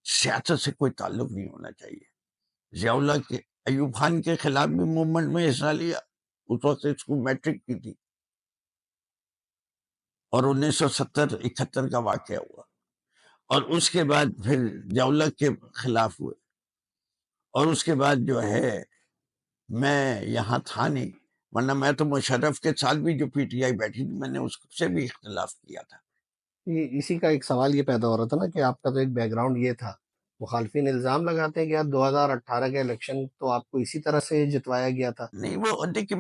سیاست سے کوئی تعلق نہیں ہونا چاہیے. ضیاء اللہ کے ایوب خان کے خلاف بھی موومنٹ میں حصہ لیا، اس وقت اس کو میٹرک کی تھی، اور 1970-71 کا واقعہ ہوا، اور اس کے بعد پھر ضیاء اللہ کے خلاف ہوئے، اور اس کے بعد جو ہے میں یہاں تھا نہیں، ورنہ میں تو مشرف کے ساتھ بھی جو پی ٹی آئی بیٹھی تھی میں نے اس سے بھی اختلاف کیا تھا. اسی کا ایک سوال یہ پیدا ہو رہا تھا نا کہ آپ کا تو ایک بیک گراؤنڈ یہ تھا. مخالفین الزام لگاتے ہیں کہ یار 2018 کا الیکشن تو آپ کو اسی طرح سے جتوایا گیا تھا. نہیں، وہ دیکھیے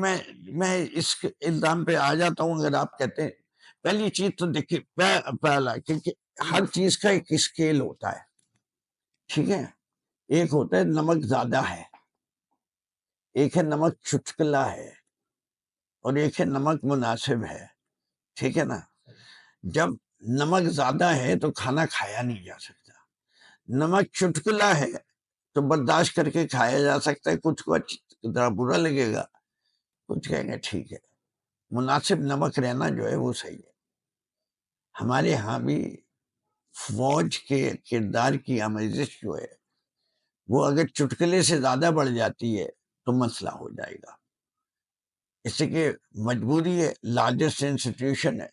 میں اس الزام پہ آ جاتا ہوں. اگر آپ کہتے ہیں، پہلی چیز تو دیکھیے پہلا کیونکہ ہر چیز کا ایک اسکیل ہوتا ہے، ٹھیک ہے. ایک ہوتا ہے نمک زیادہ ہے، ایک ہے نمک چٹکلا ہے. اور ایک ہے نمک مناسب ہے، ٹھیک ہے نا؟ جب نمک زیادہ ہے تو کھانا کھایا نہیں جا سکتا، نمک چٹکلا ہے تو برداشت کر کے کھایا جا سکتا ہے، کچھ کو ذرا برا لگے گا، کچھ کہیں گے ٹھیک ہے۔ مناسب نمک رہنا جو ہے وہ صحیح ہے۔ ہمارے ہاں بھی فوج کے کردار کی آمیزش جو ہے وہ اگر چٹکلے سے زیادہ بڑھ جاتی ہے تو مسئلہ ہو جائے گا، اس سے کہ مجبوری ہے، لارجسٹ انسٹیٹیوشن ہے،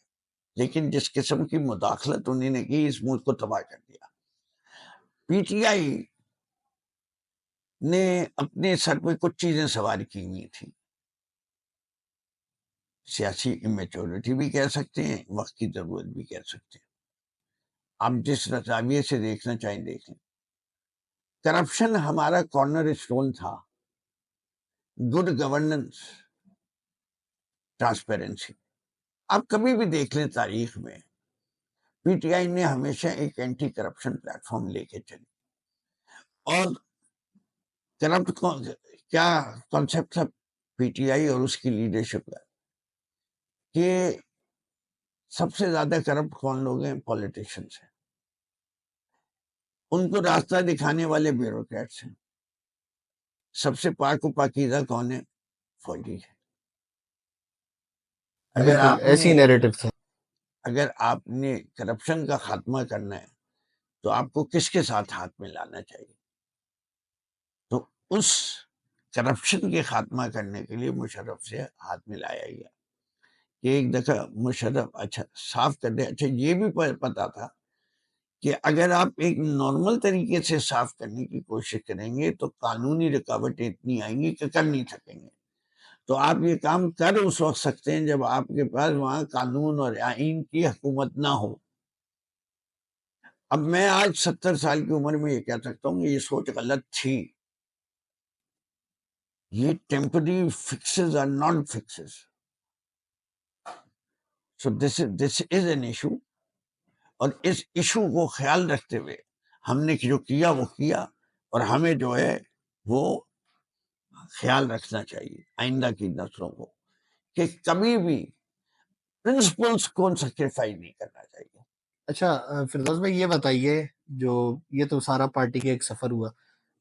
لیکن جس قسم کی مداخلت انہوں نے کی اس ملک کو تباہ کر دیا۔ پی ٹی آئی نے اپنے سر پہ کچھ چیزیں سوار کی ہوئی تھیں، سیاسی امیچورٹی بھی کہہ سکتے ہیں، وقت کی ضرورت بھی کہہ سکتے ہیں، آپ جس زاویے سے دیکھنا چاہیں دیکھیں۔ کرپشن ہمارا کارنر اسٹون تھا، گڈ گورننس، ٹرانسپیرنسی۔ آپ کبھی بھی دیکھ لیں تاریخ میں پی ٹی آئی نے ہمیشہ ایک اینٹی کرپشن پلیٹ فارم لے کے چلی، اور کرپٹ کیا کانسیپٹ تھا پی ٹی آئی اور اس کی لیڈرشپ کا کہ سب سے زیادہ کرپٹ کون لوگ ہیں؟ پولیٹیشنس ہیں، ان کو راستہ دکھانے والے بیوروکریٹس ہیں، سب سے پاک و پاکیزہ کون ہے؟ فوجی ہے۔ اگر بالکل آپ ایسی نے نیریٹو تھا۔ اگر آپ نے کرپشن کا خاتمہ کرنا ہے تو آپ کو کس کے ساتھ ہاتھ میں لانا چاہیے؟ تو اس کرپشن کے خاتمہ کرنے کے لیے مشرف سے ہاتھ ملایا گیا کہ ایک دفعہ مشرف اچھا صاف کر دے۔ اچھا یہ بھی پتا تھا کہ اگر آپ ایک نارمل طریقے سے صاف کرنے کی کوشش کریں گے تو قانونی رکاوٹیں اتنی آئیں گی کہ کر نہیں سکیں گے، تو آپ یہ کام کر اس وقت سکتے ہیں جب آپ کے پاس وہاں قانون اور آئین کی حکومت نہ ہو۔ اب میں آج 70 سال کی عمر میں یہ کہہ سکتا ہوں کہ یہ سوچ غلط تھی، یہ temporary fixes are not fixes, so this is an issue, اور اس ایشو کو خیال رکھتے ہوئے ہم نے جو کیا وہ کیا، اور ہمیں جو ہے وہ خیال رکھنا چاہیے آئندہ کی نسلوں کو کہ کبھی بھی پرنسپلس کو سیکریفائی نہیں کرنا چاہیے۔ اچھا فردوس بھائی یہ بتائیے، جو یہ تو سارا پارٹی کا ایک سفر ہوا،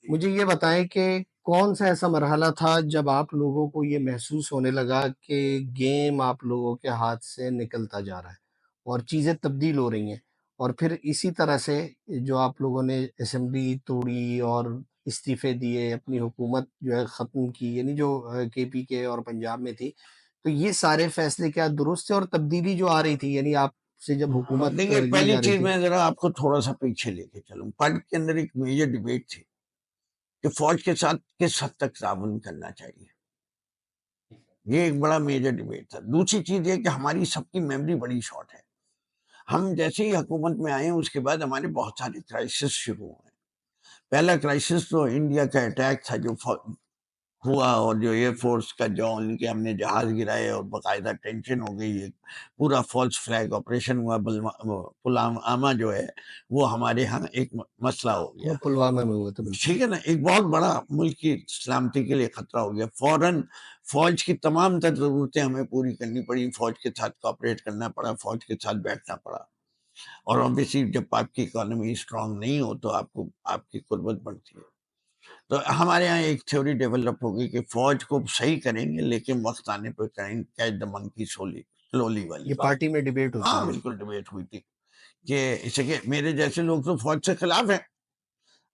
مجھے یہ بتائیں کہ کون سا ایسا مرحلہ تھا جب آپ لوگوں کو یہ محسوس ہونے لگا کہ گیم آپ لوگوں کے ہاتھ سے نکلتا جا رہا ہے اور چیزیں تبدیل ہو رہی ہیں، اور پھر اسی طرح سے جو آپ لوگوں نے اسمبلی توڑی اور استعفے دیے، اپنی حکومت جو ہے ختم کی، یعنی جو کے پی کے اور پنجاب میں تھی، تو یہ سارے فیصلے کیا درست تھے؟ اور تبدیلی جو آ رہی تھی، یعنی آپ سے جب حکومت دیکھیے لی پہلی جا رہی چیز تھی۔ میں ذرا آپ کو تھوڑا سا پیچھے لے کے چلوں، پارٹی کے اندر ایک میجر ڈیبیٹ تھی کہ فوج کے ساتھ کس حد تک تعاون کرنا چاہیے، یہ ایک بڑا میجر ڈیبیٹ تھا۔ دوسری چیز یہ کہ ہماری سب کی میموری بڑی شارٹ ہے، ہم جیسے ہی حکومت میں آئے ہیں اس کے بعد ہمارے بہت سارے کرائسس شروع ہوئے۔ پہلا کرائسس تو انڈیا کا اٹیک تھا جو ہوا، اور جو ایئر فورس کا جو ان کے ہم نے جہاز گرائے اور باقاعدہ ٹینشن ہو گئی، ایک پورا فالس فلیگ آپریشن ہوا، پلوامہ جو ہے وہ ہمارے ہاں ایک مسئلہ ہو گیا، وہ پلوامہ میں ہوا تھا، بالکل۔ ٹھیک ہے نا، ایک بہت بڑا ملک کی سلامتی کے لیے خطرہ ہو گیا، فوراً فوج کی تمام تر ضرورتیں ہمیں پوری کرنی پڑی، فوج کے ساتھ کوآپریٹ کرنا پڑا، فوج کے ساتھ بیٹھنا پڑا، اور obviously جب آپ کی اکانومی اسٹرانگ نہیں ہو تو آپ کی قربت بڑھتی ہے۔ تو ہمارے یہاں ایک تھیوری ڈیولپ ہوگی کہ فوج کو صحیح کریں گے لیکن وقت آنے پہ کریں کیچ دا منکی سلولی والی یہ بات۔ پارٹی میں ڈیبیٹ ہوتی ہاں تھی۔ بالکل ڈیبیٹ ہوئی تھی کہ اسے کہ میرے جیسے لوگ تو فوج سے خلاف ہیں،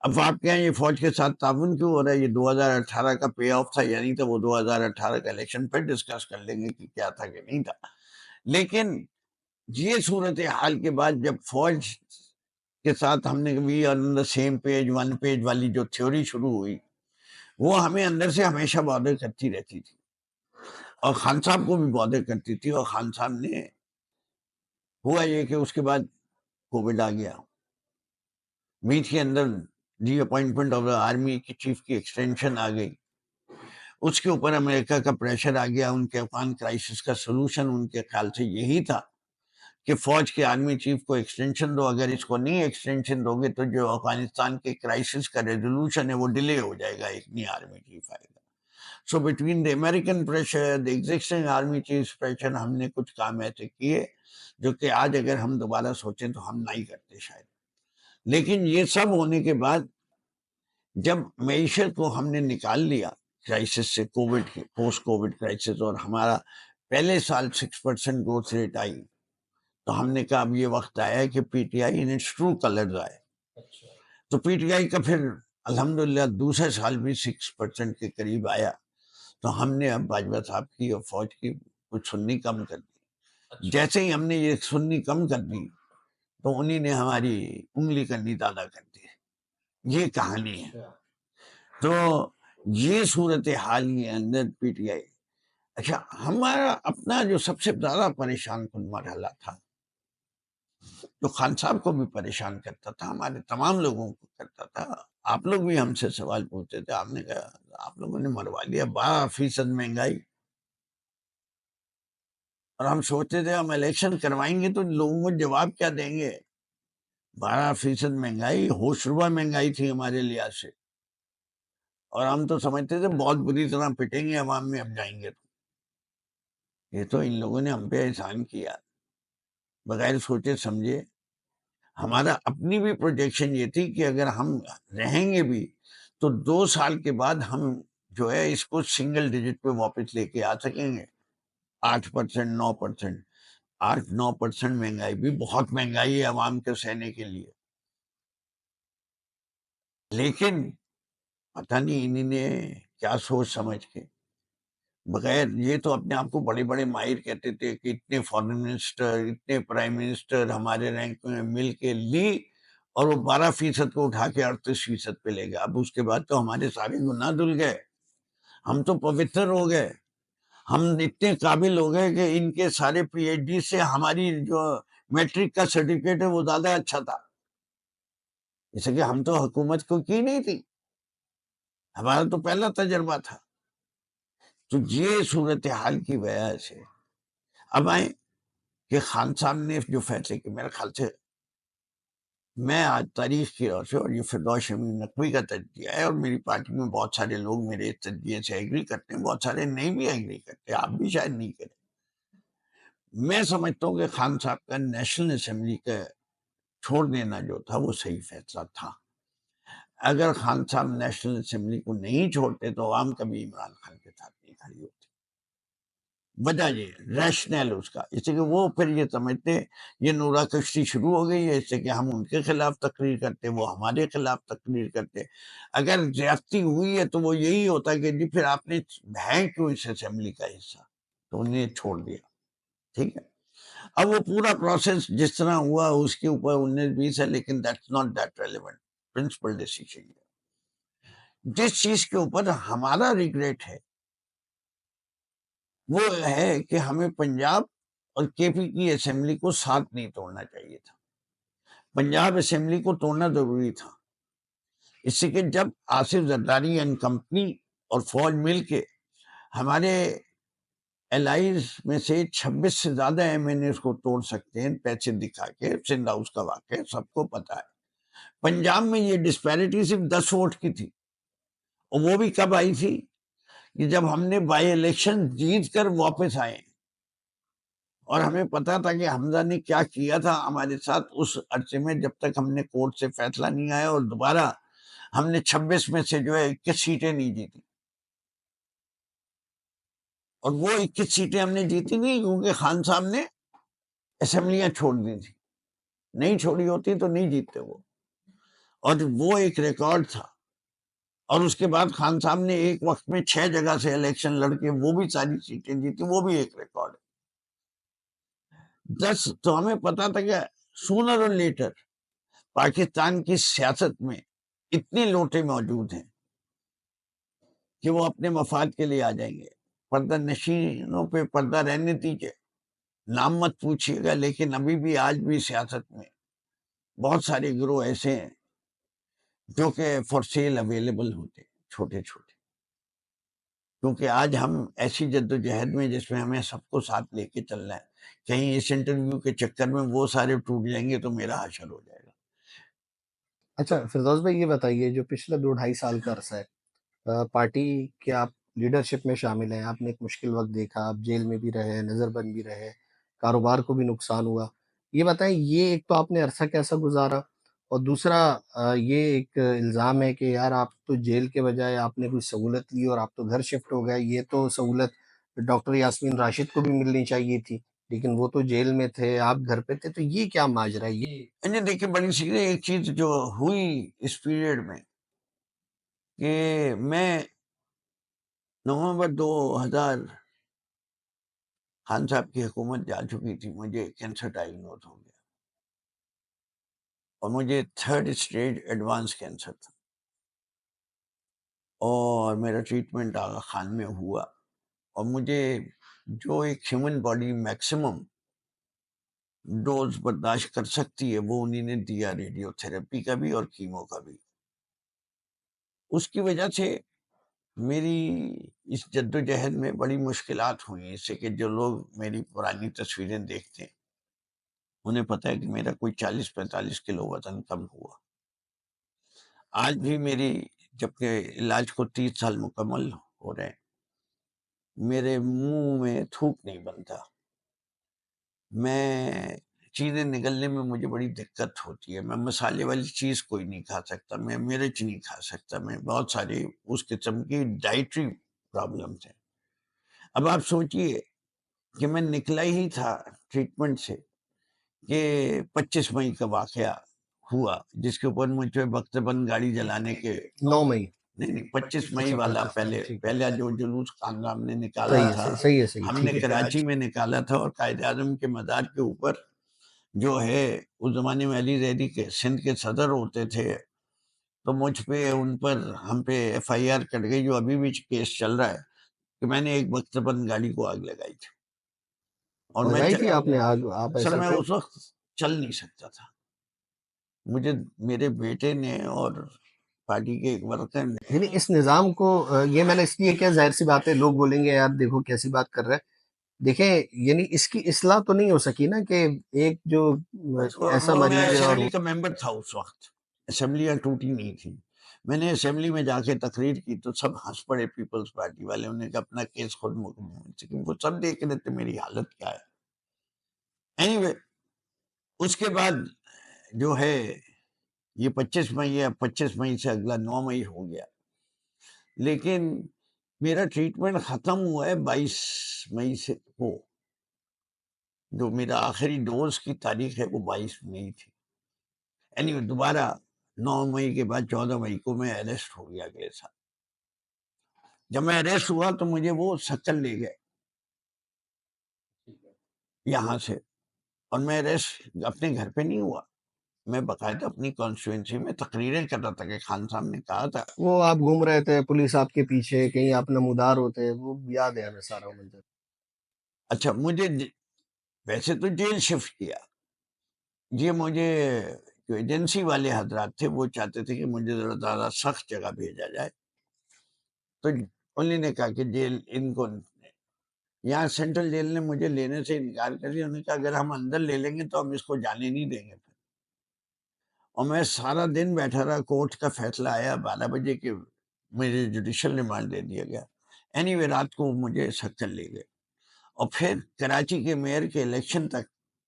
اب آپ کے یہاں یہ فوج کے ساتھ تعاون کیوں ہو رہا ہے؟ یہ 2018 کا پے آف تھا، یعنی تو وہ 2018 کا الیکشن پہ ڈسکس کر لیں گے کہ کیا تھا کہ نہیں تھا۔ لیکن یہ صورتحال کے بعد جب فوج کے ساتھ ہم نے we are on the same page, one page والی جو تھیوری شروع ہوئی، وہ ہمیں اندر سے ہمیشہ بادر کرتی رہتی تھی، اور خان صاحب کو بھی بادر کرتی تھی، اور خان صاحب نے ہوا یہ کہ اس کے بعد کووڈ آ گیا، میچ کے اندر ری اپوائنٹمنٹ آف آرمی کی چیف کی ایکسٹینشن آ گئی، اس کے اوپر امریکہ کا پریشر آ گیا، ان کے افغان کرائسس کا سلوشن ان کے خیال سے یہی تھا کہ فوج کے آرمی چیف کو ایکسٹینشن دو، اگر اس کو نہیں ایکسٹینشن دو گے تو جو افغانستان کے کرائسس کا ریزولوشن ہے وہ ڈیلے ہو جائے گا، ایک نئی آرمی چیف آئے گا۔ سو between the American pressure, the existing army chief's pressure, ہم نے کچھ کام ایسے کیے جو کہ آج اگر ہم دوبارہ سوچیں تو ہم نہیں کرتے شاید. لیکن یہ سب ہونے کے بعد جب معیشت کو ہم نے نکال لیا کرائسس سے، کووڈ کی پوسٹ کووڈ کرائسس، اور ہمارا پہلے سال 6% گروتھ ریٹ آئی، تو ہم نے کہا اب یہ وقت آیا ہے کہ P T I in its true colours آئے. تو پی ٹی آئی کا پھر الحمدللہ دوسرے سال بھی 6% کے قریب آیا. تو ہم نے اب باجوہ صاحب کی اور فوج کی کچھ سننی کم کر دی. جیسے ہی ہم نے یہ سننی کم کر دی تو انہی نے ہماری انگلی کرنی زیادہ کر دی. یہ کہانی ہے. تو یہ صورتحال کے اندر پی ٹی آئی. اچھا، ہمارا اپنا جو سب سے زیادہ پریشان کن مرحلہ تھا، جو خان صاحب کو بھی پریشان کرتا تھا، ہمارے تمام لوگوں کو کرتا تھا. آپ لوگ بھی ہم سے سوال پوچھتے تھے، آپ نے کہا آپ لوگوں نے مروا لیا 12% مہنگائی. اور ہم سوچتے تھے ہم الیکشن کروائیں گے تو لوگوں کو جواب کیا دیں گے. 12% مہنگائی ہوش ربا مہنگائی تھی ہمارے لحاظ سے، اور ہم تو سمجھتے تھے بہت بری طرح پٹیں گے عوام میں اب جائیں گے. تو یہ تو ان لوگوں نے ہم پہ احسان کیا بغیر سوچے سمجھے. ہمارا اپنی بھی پروجیکشن یہ تھی کہ اگر ہم رہیں گے بھی تو 2 سال کے بعد ہم جو ہے اس کو سنگل ڈیجٹ پہ واپس لے کے آ سکیں گے. 8%، 9%. 8-9% مہنگائی بھی بہت مہنگائی ہے عوام کے سہنے کے لیے. لیکن پتہ نہیں انہی نے کیا سوچ سمجھ کے بغیر، یہ تو اپنے آپ کو بڑے بڑے ماہر کہتے تھے کہ اتنے فارن منسٹر، اتنے پرائم منسٹر ہمارے رینک میں مل کے لی، اور وہ 12% کو اٹھا کے 38% پہ لے گئے. اب اس کے بعد تو ہمارے سارے گناہ دھل گئے، ہم تو پوتر ہو گئے. ہم اتنے قابل ہو گئے کہ ان کے سارے پی ایچ ڈی سے ہماری جو میٹرک کا سرٹیفکیٹ ہے وہ زیادہ اچھا تھا، اس لیے کہ ہم تو حکومت کو کی نہیں تھی، ہمارا تو پہلا تجربہ تھا. تو یہ صورتحال کی وجہ سے اب آئیں کہ خان صاحب نے جو فیصلے کی، میرے خیال سے میں آج تاریخ کی روح سے، اور یہ فردوس شمیم نقوی کا تجزیہ ہے، اور میری پارٹی میں بہت سارے لوگ میرے اس تجزیے سے ایگری کرتے ہیں، بہت سارے نہیں بھی ایگری کرتے، آپ بھی شاید نہیں کریں. میں سمجھتا ہوں کہ خان صاحب کا نیشنل اسمبلی کا چھوڑ دینا جو تھا وہ صحیح فیصلہ تھا. اگر خان صاحب نیشنل اسمبلی کو نہیں چھوڑتے تو عوام کبھی عمران خان کے ساتھ نہیں کھڑی ہوتی. وجہ یہ ریشنل اس کا، اس سے کہ وہ پھر یہ سمجھتے یہ نورا کشتی شروع ہو گئی ہے، اس سے کہ ہم ان کے خلاف تقریر کرتے، وہ ہمارے خلاف تقریر کرتے. اگر زیادتی ہوئی ہے تو وہ یہی ہوتا کہ جی پھر آپ نے ہے کیوں اس اسمبلی کا حصہ، تو انہیں چھوڑ دیا. ٹھیک ہے، اب وہ پورا پروسیس جس طرح ہوا اس کے اوپر 19-20 ہے، لیکن that's not that relevant. Principle decision جس چیز کے اوپر ہمارا ریگریٹ ہے وہ ہے کہ ہمیں پنجاب اور کے پی کی اسمبلی کو ساتھ نہیں توڑنا چاہیے تھا. پنجاب اسمبلی کو توڑنا ضروری تھا، اس سے کہ جب آصف زرداری اینڈ کمپنی اور فوج مل کے ہمارے الائز میں سے 26 سے زیادہ ایم این ایس کو توڑ سکتے ہیں پیسے دکھا کے، سندھ ہاؤس کا واقعہ سب کو پتا ہے. پنجاب میں یہ ڈسپیرٹی صرف 10 ووٹ کی تھی، اور وہ بھی کب آئی تھی کہ جب ہم نے بائی الیکشن جیت کر واپس آئے، اور ہمیں پتا تھا کہ حمزہ نے کیا کیا تھا ہمارے ساتھ اس عرصے میں جب تک ہم نے کورٹ سے فیصلہ نہیں آیا، اور دوبارہ ہم نے 26 میں سے جو ہے 21 سیٹیں نہیں جیتی. اور وہ 21 سیٹیں ہم نے جیتی نہیں کیونکہ خان صاحب نے اسمبلیاں چھوڑ دی تھی، نہیں چھوڑی ہوتی تو نہیں جیتتے وہ، اور وہ ایک ریکارڈ تھا. اور اس کے بعد خان صاحب نے ایک وقت میں 6 جگہ سے الیکشن لڑ کے وہ بھی ساری سیٹیں جیتی، وہ بھی ایک ریکارڈ ہے. 10 تو ہمیں پتا تھا کہ سونر اور لیٹر پاکستان کی سیاست میں اتنے لوٹے موجود ہیں کہ وہ اپنے مفاد کے لیے آ جائیں گے. پردہ نشینوں پہ پردہ رہنے دیجیے، نام مت پوچھیے گا، لیکن ابھی بھی آج بھی سیاست میں بہت سارے گروہ ایسے ہیں جو کہ فار سیل اویلیبل ہوتے ہیں، چھوٹے چھوٹے. کیونکہ آج ہم ایسی جد و جہد میں جس میں ہمیں سب کو ساتھ لے کے چلنا ہے، کہیں اس انٹرویو کے چکر میں وہ سارے ٹوٹ جائیں گے تو میرا حشر ہو جائے گا. اچھا فردوس بھائی، یہ بتائیے جو پچھلا 2-2.5 سال کا عرصہ ہے، پارٹی کے آپ لیڈرشپ میں شامل ہیں، آپ نے ایک مشکل وقت دیکھا، آپ جیل میں بھی رہے، نظر بند بھی رہے، کاروبار کو بھی نقصان ہوا۔ یہ بتائیں، یہ ایک تو آپ نے عرصہ کیسا گزارا، اور دوسرا یہ ایک الزام ہے کہ یار آپ تو جیل کے بجائے آپ نے کوئی سہولت لی اور آپ تو گھر شفٹ ہو گئے، یہ تو سہولت ڈاکٹر یاسمین راشد کو بھی ملنی چاہیے تھی، لیکن وہ تو جیل میں تھے، آپ گھر پہ تھے، تو یہ کیا ماجرا ہے یہ؟ دیکھیں بڑی سی ایک چیز جو ہوئی اس پیریڈ میں کہ میں نومبر 2000 خان صاحب کی حکومت جا چکی تھی، مجھے کینسر ڈائگنوز ہو گیا اور مجھے 3rd اسٹیج ایڈوانس کینسر تھا، اور میرا ٹریٹمنٹ آغا خان میں ہوا، اور مجھے جو ایک ہیومن باڈی میکسیمم ڈوز برداشت کر سکتی ہے وہ انہیں نے دیا، ریڈیو تھراپی کا بھی اور کیمو کا بھی۔ اس کی وجہ سے میری اس جد و جہد میں بڑی مشکلات ہوئی، اس سے کہ جو لوگ میری پرانی تصویریں دیکھتے ہیں انہیں پتہ ہے کہ میرا کوئی 40-45 کلو وزن کم ہوا۔ آج بھی میری، جبکہ علاج کو 30 سال مکمل ہو رہے ہیں، میرے منہ میں تھوک نہیں بنتا، میں چیزیں نگلنے میں مجھے بڑی دقت ہوتی ہے، میں مسالے والی چیز کوئی نہیں کھا سکتا، میں مرچ نہیں کھا سکتا، میں بہت ساری اس قسم کی ڈائٹری پرابلمس ہیں۔ اب آپ سوچئے کہ میں نکلا ہی تھا ٹریٹمنٹ سے کہ 25 مئی کا واقعہ ہوا، جس کے اوپر مجھ پہ وقت بند گاڑی جلانے کے 9 مئی؟ نہیں 25 مئی اچھا والا 25 مئی، ٹھیک ہے، پہلا جو جلوس خاندان نے نکالا صحیح تھا، ہے، صحیح ہے، صحیح ہے، ہم نے ٹھیک ہے۔ کراچی میں نکالا تھا، اور قائد اعظم کے مزار کے اوپر جو ہے اس زمانے میں علی زیدی کے سندھ کے صدر ہوتے تھے، تو مجھ پہ ان پر ہم پہ FIR کٹ گئی، جو ابھی بھی کیس چل رہا ہے کہ میں نے ایک وقت بند گاڑی کو آگ لگائی تھی، اور میں لگائی تھی آپ نے آگ؟ آپ سر ایسا میں کیوں؟ اس وقت چل نہیں سکتا تھا، مجھے میرے بیٹے نے اور پارٹی کے ایک ورکر نے، یعنی اس نظام کو یہ میں نے اس لیے کیا، ظاہر سی بات ہے لوگ بولیں گے یار دیکھو کیسی بات کر رہے ہیں، دیکھیں یعنی اس کی اصلاح تو نہیں ہو سکی نا، کہ ایک جو ایسا میں مریض ہے اور اسمبلی کا ممبر تھا اس وقت، اسمبلیاں ٹوٹی نہیں تھی، میں نے اسمبلی میں جا کے تقریر کی تو سب ہنس پڑے، پیپلز پارٹی والے، انہوں نے کہا اپنا کیس خود مکمل، وہ سب دیکھ رہے تھے میری حالت کیا ہے۔ اینی اس کے بعد جو ہے یہ 25 مئی ہے، 25 مئی سے اگلا 9 مئی ہو گیا، لیکن میرا ٹریٹمنٹ ختم ہوا ہے 22 مئی سے، ہو جو میرا آخری ڈوز کی تاریخ ہے وہ 22 مئی تھی۔ دوبارہ 9 مئی کے بعد 14 مئی کو میں اریسٹ ہو گیا اگلے سال۔ جب میں اریسٹ ہوا تو مجھے وہ سکل لے گئے یہاں سے، اور میں اریسٹ اپنے گھر پہ نہیں ہوا، میں باقاعدہ اپنی کانسٹیچوئنسی میں تقریریں کر رہا تھا کہ خان صاحب نے کہا تھا۔ وہ آپ گھوم رہے تھے، پولیس آپ کے پیچھے، کہیں آپ نمودار ہوتے، وہ یاد ہے ہمیں سارا منظر۔ اچھا، مجھے ویسے تو جیل شفٹ کیا، یہ مجھے جو ایجنسی والے حضرات تھے وہ چاہتے تھے کہ مجھے ذرا زیادہ سخت جگہ بھیجا جائے، تو انہوں نے کہا کہ جیل ان کو، یہاں سینٹرل جیل نے مجھے لینے سے انکار کر دیا، انہوں نے کہا اگر ہم اندر لے لیں گے تو ہم اس کو جانے نہیں دیں گے، اور میں سارا دن بیٹھا رہا، کورٹ کا فیصلہ آیا 12 بجے کہ مجھے جوڈیشل ریمانڈ دے دیا گیا، رات کو مجھے سکر لے گئے، اور پھر کراچی کے میئر کے الیکشن تک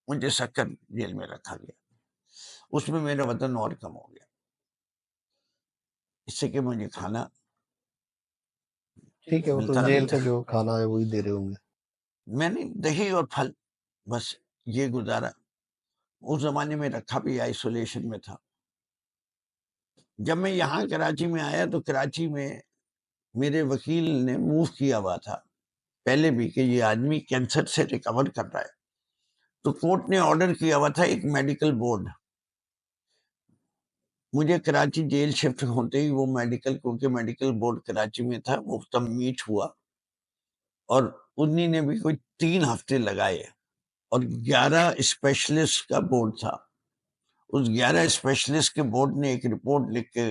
مجھے سکر جیل میں رکھا گیا، اس میں میرا وزن اور کم ہو گیا، اس سے کہ مجھے کھانا ٹھیک ہے، وہ تو ملتا نہیں جیل تھا، کا جو کھانا ہے وہی دے رہے ہوں گے۔ میں نے دہی اور پھل بس یہ گزارا، اس زمانے میں رکھا بھی آئسولیشن میں تھا۔ جب میں یہاں کراچی میں آیا تو کراچی میں میرے وکیل نے موو کیا ہوا تھا پہلے بھی کہ یہ آدمی کینسر سے ریکور کر رہا ہے، تو کورٹ نے آرڈر کیا ہوا تھا ایک میڈیکل بورڈ، مجھے کراچی جیل شفٹ ہوتے ہی وہ میڈیکل، کیونکہ میڈیکل بورڈ کراچی میں تھا، وہ تب میٹ ہوا، اور انہی نے بھی کوئی 3 ہفتے لگائے، اور 11 اسپیشلسٹ کا بورڈ تھا، اس 11 اسپیشلسٹ کے بورڈ نے ایک رپورٹ لکھ کے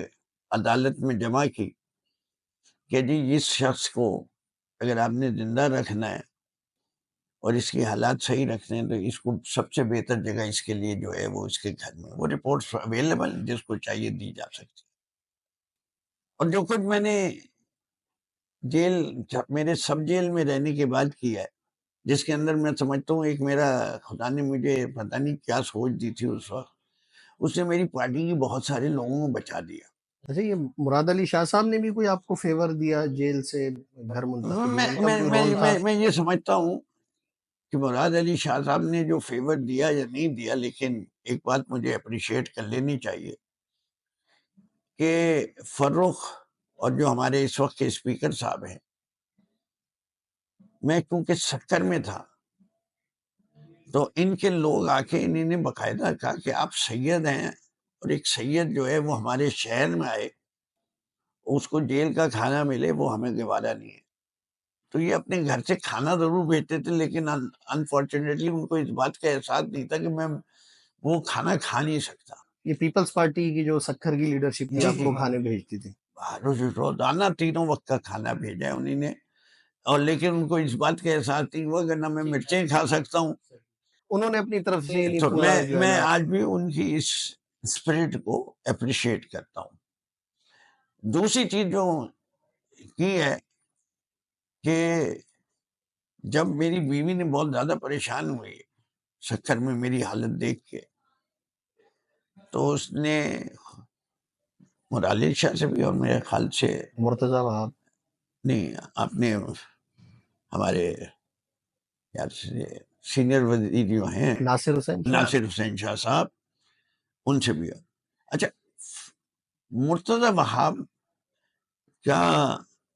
عدالت میں جمع کی کہ جی اس شخص کو اگر آپ نے زندہ رکھنا ہے اور اس کی حالات صحیح رکھنے ہیں تو اس کو سب سے بہتر جگہ اس کے لیے جو ہے وہ اس کے گھر میں، وہ رپورٹس اویلیبل، جس کو چاہیے دی جا سکتی، اور جو کچھ میں نے جیل میرے سب جیل میں رہنے کے بعد کیا ہے، جس کے اندر میں سمجھتا ہوں ایک میرا خدا نے مجھے پتہ نہیں کیا سوچ دی تھی اس وقت، اس نے میری پارٹی کی بہت سارے لوگوں کو بچا دیا۔ اچھا، یہ مراد علی شاہ صاحب نے بھی کوئی آپ کو فیور دیا جیل سے گھر منتقلی میں؟ میں ان کا بھی میں کوئی میں رول تھا؟ میں یہ سمجھتا ہوں کہ مراد علی شاہ صاحب نے جو فیور دیا یا نہیں دیا، لیکن ایک بات مجھے اپریشیٹ کر لینی چاہیے کہ فرخ اور جو ہمارے اس وقت کے اسپیکر صاحب ہیں، میں کیونکہ سکر میں تھا تو ان کے لوگ آ کے انہوں نے باقاعدہ کہا کہ آپ سید ہیں، اور ایک سید جو ہے وہ ہمارے شہر میں آئے، اس کو جیل کا کھانا ملے، وہ ہمیں گوارا نہیں ہے۔ تو یہ اپنے گھر سے کھانا ضرور بھیجتے تھے، لیکن انفارچونیٹلی ان کو اس بات کا احساس نہیں تھا کہ میں وہ کھانا کھا نہیں سکتا۔ یہ پیپلز پارٹی کی جو سکھر کی لیڈرشپ تھی جی آپ جی، کو کھانے بھیجتی تھی؟ روزانہ تینوں وقت کا کھانا بھیجا ہے انہوں نے، اور لیکن ان کو اس بات کا احساس نہیں ہوا کہ نہ میں مرچیں کھا سکتا ہوں۔ انہوں نے اپنی طرف سے نہیں تو پورا جو ہے میں نا۔ آج بھی ان کی اس اسپرٹ کو اپریشیٹ کرتا ہوں۔ دوسری چیز جو کی ہے کہ جب میری بیوی نے بہت زیادہ پریشان ہوئی سکر میں میری حالت دیکھ کے، تو اس نے مراد شاہ سے بھی اور میرے خیال سے مرتضی وہاب؟ نہیں، آپ نے ہمارے یار سینئر وزیر جو ہیں ناصر حسین شاہ؟ ناصر حسین شاہ صاحب، ان سے بھی۔ اچھا، مرتضی وہاب کا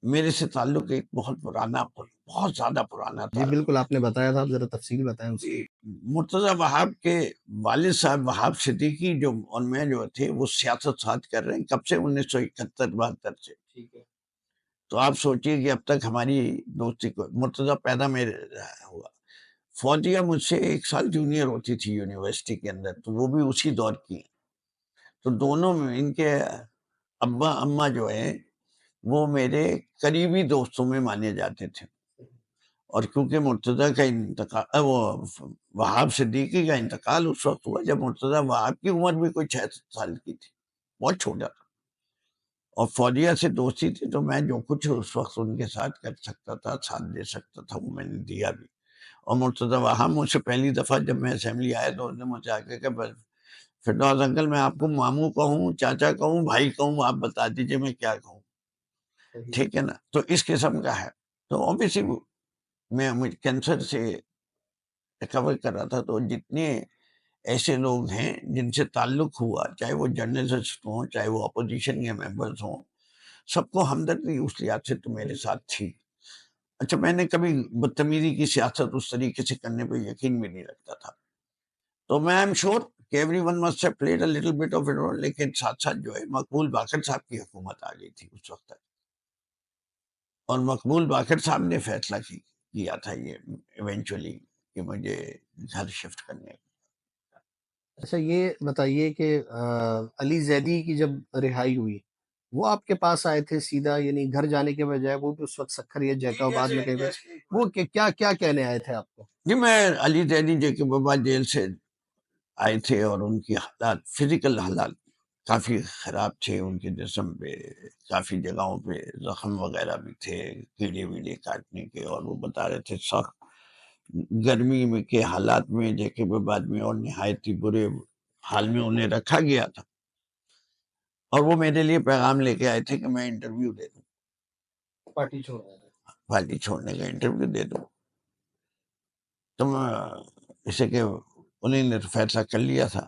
میرے سے تعلق ایک بہت پرانا، بہت زیادہ پرانا جی تعلق۔ بالکل، آپ نے بتایا تھا، آپ ذرا تفصیل بتائیں اس کی۔ مرتضی وہاب کے والد صاحب وہاب صدیقی جو اور میں جو تھے وہ سیاست ساتھ کر رہے ہیں کب سے، 1971-72 سے۔ تو آپ سوچئے کہ اب تک ہماری دوستی کو مرتضی پیدا میرے ہوا، فوجیہ مجھ سے 1 سال جونیئر ہوتی تھی یونیورسٹی کے اندر، تو وہ بھی اسی دور کی ہیں۔ تو دونوں میں ان کے ابا اماں جو ہیں وہ میرے قریبی دوستوں میں مانے جاتے تھے، اور کیونکہ مرتضی کا انتقال، وہ وہاب صدیقی کا انتقال اس وقت ہوا جب مرتضی وہاب کی عمر بھی کوئی 66 سال کی تھی، بہت چھوٹا تھا، اور فوجیہ سے دوستی تھی، تو میں جو کچھ اس وقت ان کے ساتھ کر سکتا تھا، ساتھ دے سکتا تھا، وہ میں نے دیا بھی۔ اور مرتضی وہاب مجھ سے پہلی دفعہ جب میں اسمبلی آیا تو اس نے مجھ سے آ کے کہ فردوس انکل میں آپ کو ماموں کہوں، چاچا کہوں، بھائی کہوں، آپ بتا دیجئے میں کیا کہوں، ٹھیک ہے نا؟ تو اس قسم کا ہے۔ تو اوبیسلی میں کینسر سے ریکور کر رہا تھا، تو جتنے ایسے لوگ ہیں جن سے تعلق ہوا، چاہے وہ جرنلسٹ ہوں، چاہے وہ اپوزیشن کے ممبرز ہوں، سب کو ہمدردی اس لحاظ سے تو میرے ساتھ تھی۔ اچھا، میں نے کبھی بدتمیزی کی سیاست اس طریقے سے کرنے پہ یقین بھی نہیں رکھتا تھا، تو میں ایم شور کہ everyone must have played a little bit of a role, لیکن ساتھ ساتھ جو ہے مقبول باقر صاحب کی حکومت آ گئی تھی اس وقت تک، اور مقبول باقر صاحب نے فیصلہ کیا تھا یہ ایونچولی کہ مجھے گھر شفٹ کرنے کا۔ اچھا، یہ بتائیے کہ علی زیدی کی جب رہائی ہوئی، وہ آپ کے پاس آئے تھے سیدھا، یعنی گھر جانے کے بجائے؟ وہ بھی اس وقت سکھر یا جیکب آباد میں کہیں پہ، وہ کیا کیا کہنے آئے تھے آپ کو؟ جی، میں علی زیدی جیکب آباد جیل سے آئے تھے، اور ان کی حالات، فزیکل حالات کافی خراب تھے، ان کے جسم پہ کافی جگہوں پہ زخم وغیرہ بھی تھے، کیڑے ویڑے کاٹنے کے، اور وہ بتا رہے تھے سخت گرمی میں کے حالات میں جیکب آباد میں اور نہایت ہی برے حال میں انہیں رکھا گیا تھا، اور وہ میرے لیے پیغام لے کے آئے تھے کہ میں انٹرویو دے دوں، پارٹی چھوڑ رہے تھے؟ پارٹی چھوڑنے کا انٹرویو دے دوں۔ تو میں اسے کہ انہیں نے فیصلہ کر لیا تھا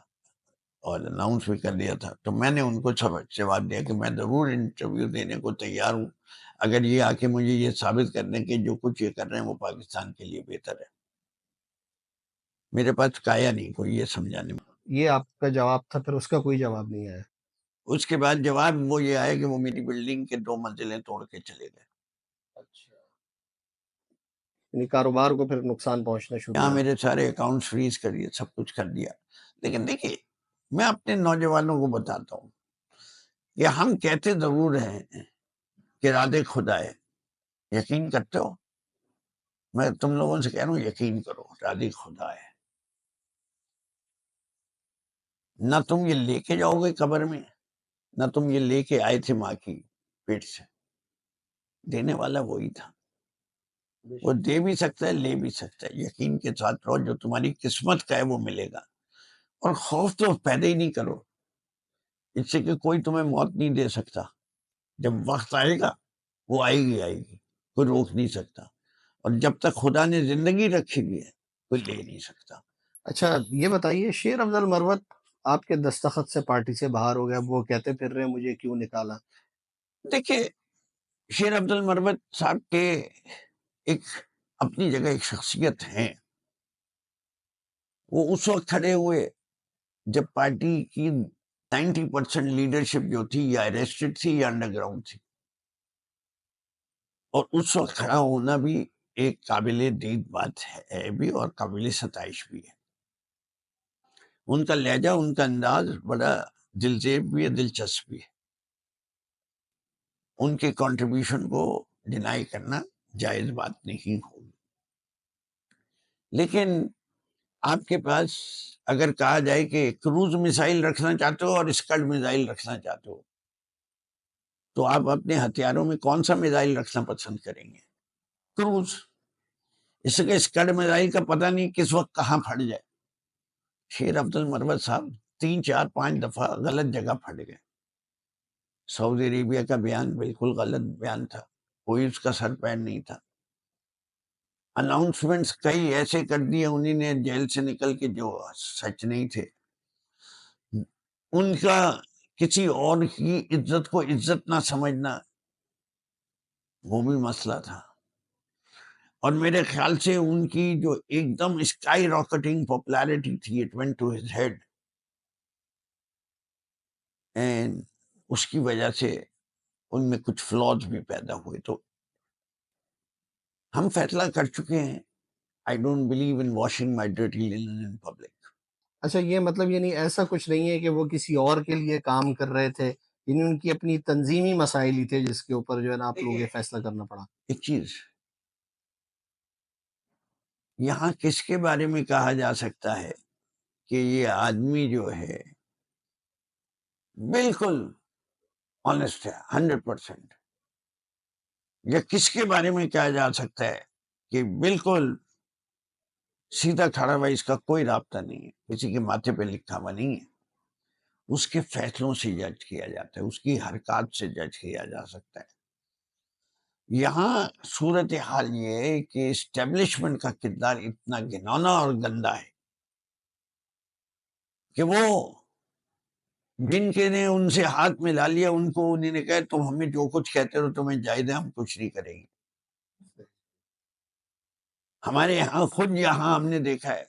اور اناؤنس بھی کر دیا تھا، تو میں نے ان کو جواب دیا کہ میں ضرور انٹرویو دینے کو تیار ہوں، اگر یہ آ کے مجھے یہ ثابت کر دیں کہ جو کچھ یہ کر رہے ہیں وہ پاکستان کے لیے بہتر ہے۔ میرے پاس کایا نہیں کوئی یہ سمجھانے میں۔ یہ آپ کا جواب تھا، پھر اس کا کوئی جواب نہیں آیا؟ اس کے بعد جواب وہ یہ آیا کہ وہ میری بلڈنگ کے 2 منزلیں توڑ کے چلے گئے۔ اچھا، یعنی کاروبار کو پھر نقصان پہنچنا شروع یہاں ہوا؟ میرے سارے اکاؤنٹس فریز کر دیے، سب کچھ کر دیا۔ لیکن دیکھیے، میں اپنے نوجوانوں کو بتاتا ہوں کہ ہم کہتے ضرور ہیں کہ ارادے خدا ہے، یقین کرتے ہو؟ میں تم لوگوں سے کہہ رہا ہوں یقین کرو، ارادے خدا ہے۔ نہ تم یہ لے کے جاؤ گے قبر میں، نہ تم یہ لے کے آئے تھے ماں کی پیٹ سے۔ دینے والا وہی تھا، وہ دے بھی سکتا ہے، لے بھی سکتا ہے. یقین کے ساتھ رہو، جو تمہاری قسمت کا ہے وہ ملے گا. اور خوف تو پیدا ہی نہیں کرو، اس سے کہ کوئی تمہیں موت نہیں دے سکتا. جب وقت آئے گا وہ آئے گی، آئے گی، کوئی روک نہیں سکتا. اور جب تک خدا نے زندگی رکھی ہوئی ہے کوئی لے نہیں سکتا. اچھا یہ بتائیے، شیر افضل مروت آپ کے دستخط سے پارٹی سے باہر ہو گیا، وہ کہتے پھر رہے ہیں مجھے کیوں نکالا؟ دیکھیے، شیر عبد المربت صاحب کے ایک اپنی جگہ ایک شخصیت ہیں. وہ اس وقت کھڑے ہوئے جب پارٹی کی 90% لیڈرشپ جو تھی یا اریسٹڈ تھی یا انڈر گراؤنڈ تھی. اور اس وقت کھڑا ہونا بھی ایک قابل دید بات ہے بھی، اور قابل ستائش بھی ہے. ان کا لہجہ، ان کا انداز بڑا دلزیب بھی ہے، دلچسپ بھی ہے. ان کے کنٹریبیوشن کو ڈینائی کرنا جائز بات نہیں ہوگی. لیکن آپ کے پاس اگر کہا جائے کہ کروز میزائل رکھنا چاہتے ہو اور اسکڈ میزائل رکھنا چاہتے ہو، تو آپ اپنے ہتھیاروں میں کون سا میزائل رکھنا پسند کریں گے؟ کروز. اس کے اسکڈ میزائل کا پتہ نہیں کس وقت کہاں پھٹ جائے. شیر عبد المربت صاحب 3 4 5 دفعہ غلط جگہ پھٹ گئے. سعودی عربیہ کا بیان بالکل غلط بیان تھا، کوئی اس کا سر پیر نہیں تھا. اناؤنسمنٹس کئی ایسے کر دیے انہی نے جیل سے نکل کے جو سچ نہیں تھے. ان کا کسی اور کی عزت کو عزت نہ سمجھنا وہ بھی مسئلہ تھا. اور میرے خیال سے ان کی جو ایک دم اسکائی راکٹنگ پاپولیرٹی تھی، it went to his head, and اس کی وجہ سے ان میں کچھ فلاز بھی پیدا ہوئے. تو ہم فیصلہ کر چکے ہیں. I don't believe in washing my dirty linen in public. اچھا یہ مطلب یعنی ایسا کچھ نہیں ہے کہ وہ کسی اور کے لیے کام کر رہے تھے، یعنی ان کی اپنی تنظیمی مسائل ہی تھے جس کے اوپر جو ہے نا آپ لوگوں کو یہ فیصلہ کرنا پڑا؟ ایک چیز یہاں کس کے بارے میں کہا جا سکتا ہے کہ یہ آدمی جو ہے بالکل آنےسٹ ہے 100%، یا کس کے بارے میں کہا جا سکتا ہے کہ بالکل سیدھا کھڑا ہوا، اس کا کوئی رابطہ نہیں ہے، کسی کے ماتھے پہ لکھا ہوا نہیں ہے. اس کے فیصلوں سے جج کیا جاتا ہے، اس کی حرکات سے جج کیا جا سکتا ہے. یہاں صورتحال یہ ہے کہ اسٹیبلشمنٹ کا کردار اتنا گھنونا اور گندا ہے کہ وہ جن کے نے ان سے ہاتھ ملا لیا، ان کو انہوں نے کہا تم ہمیں جو کچھ کہتے ہو تمہیں جائز ہے، ہم کچھ نہیں کریں گے. ہمارے یہاں خود یہاں ہم نے دیکھا ہے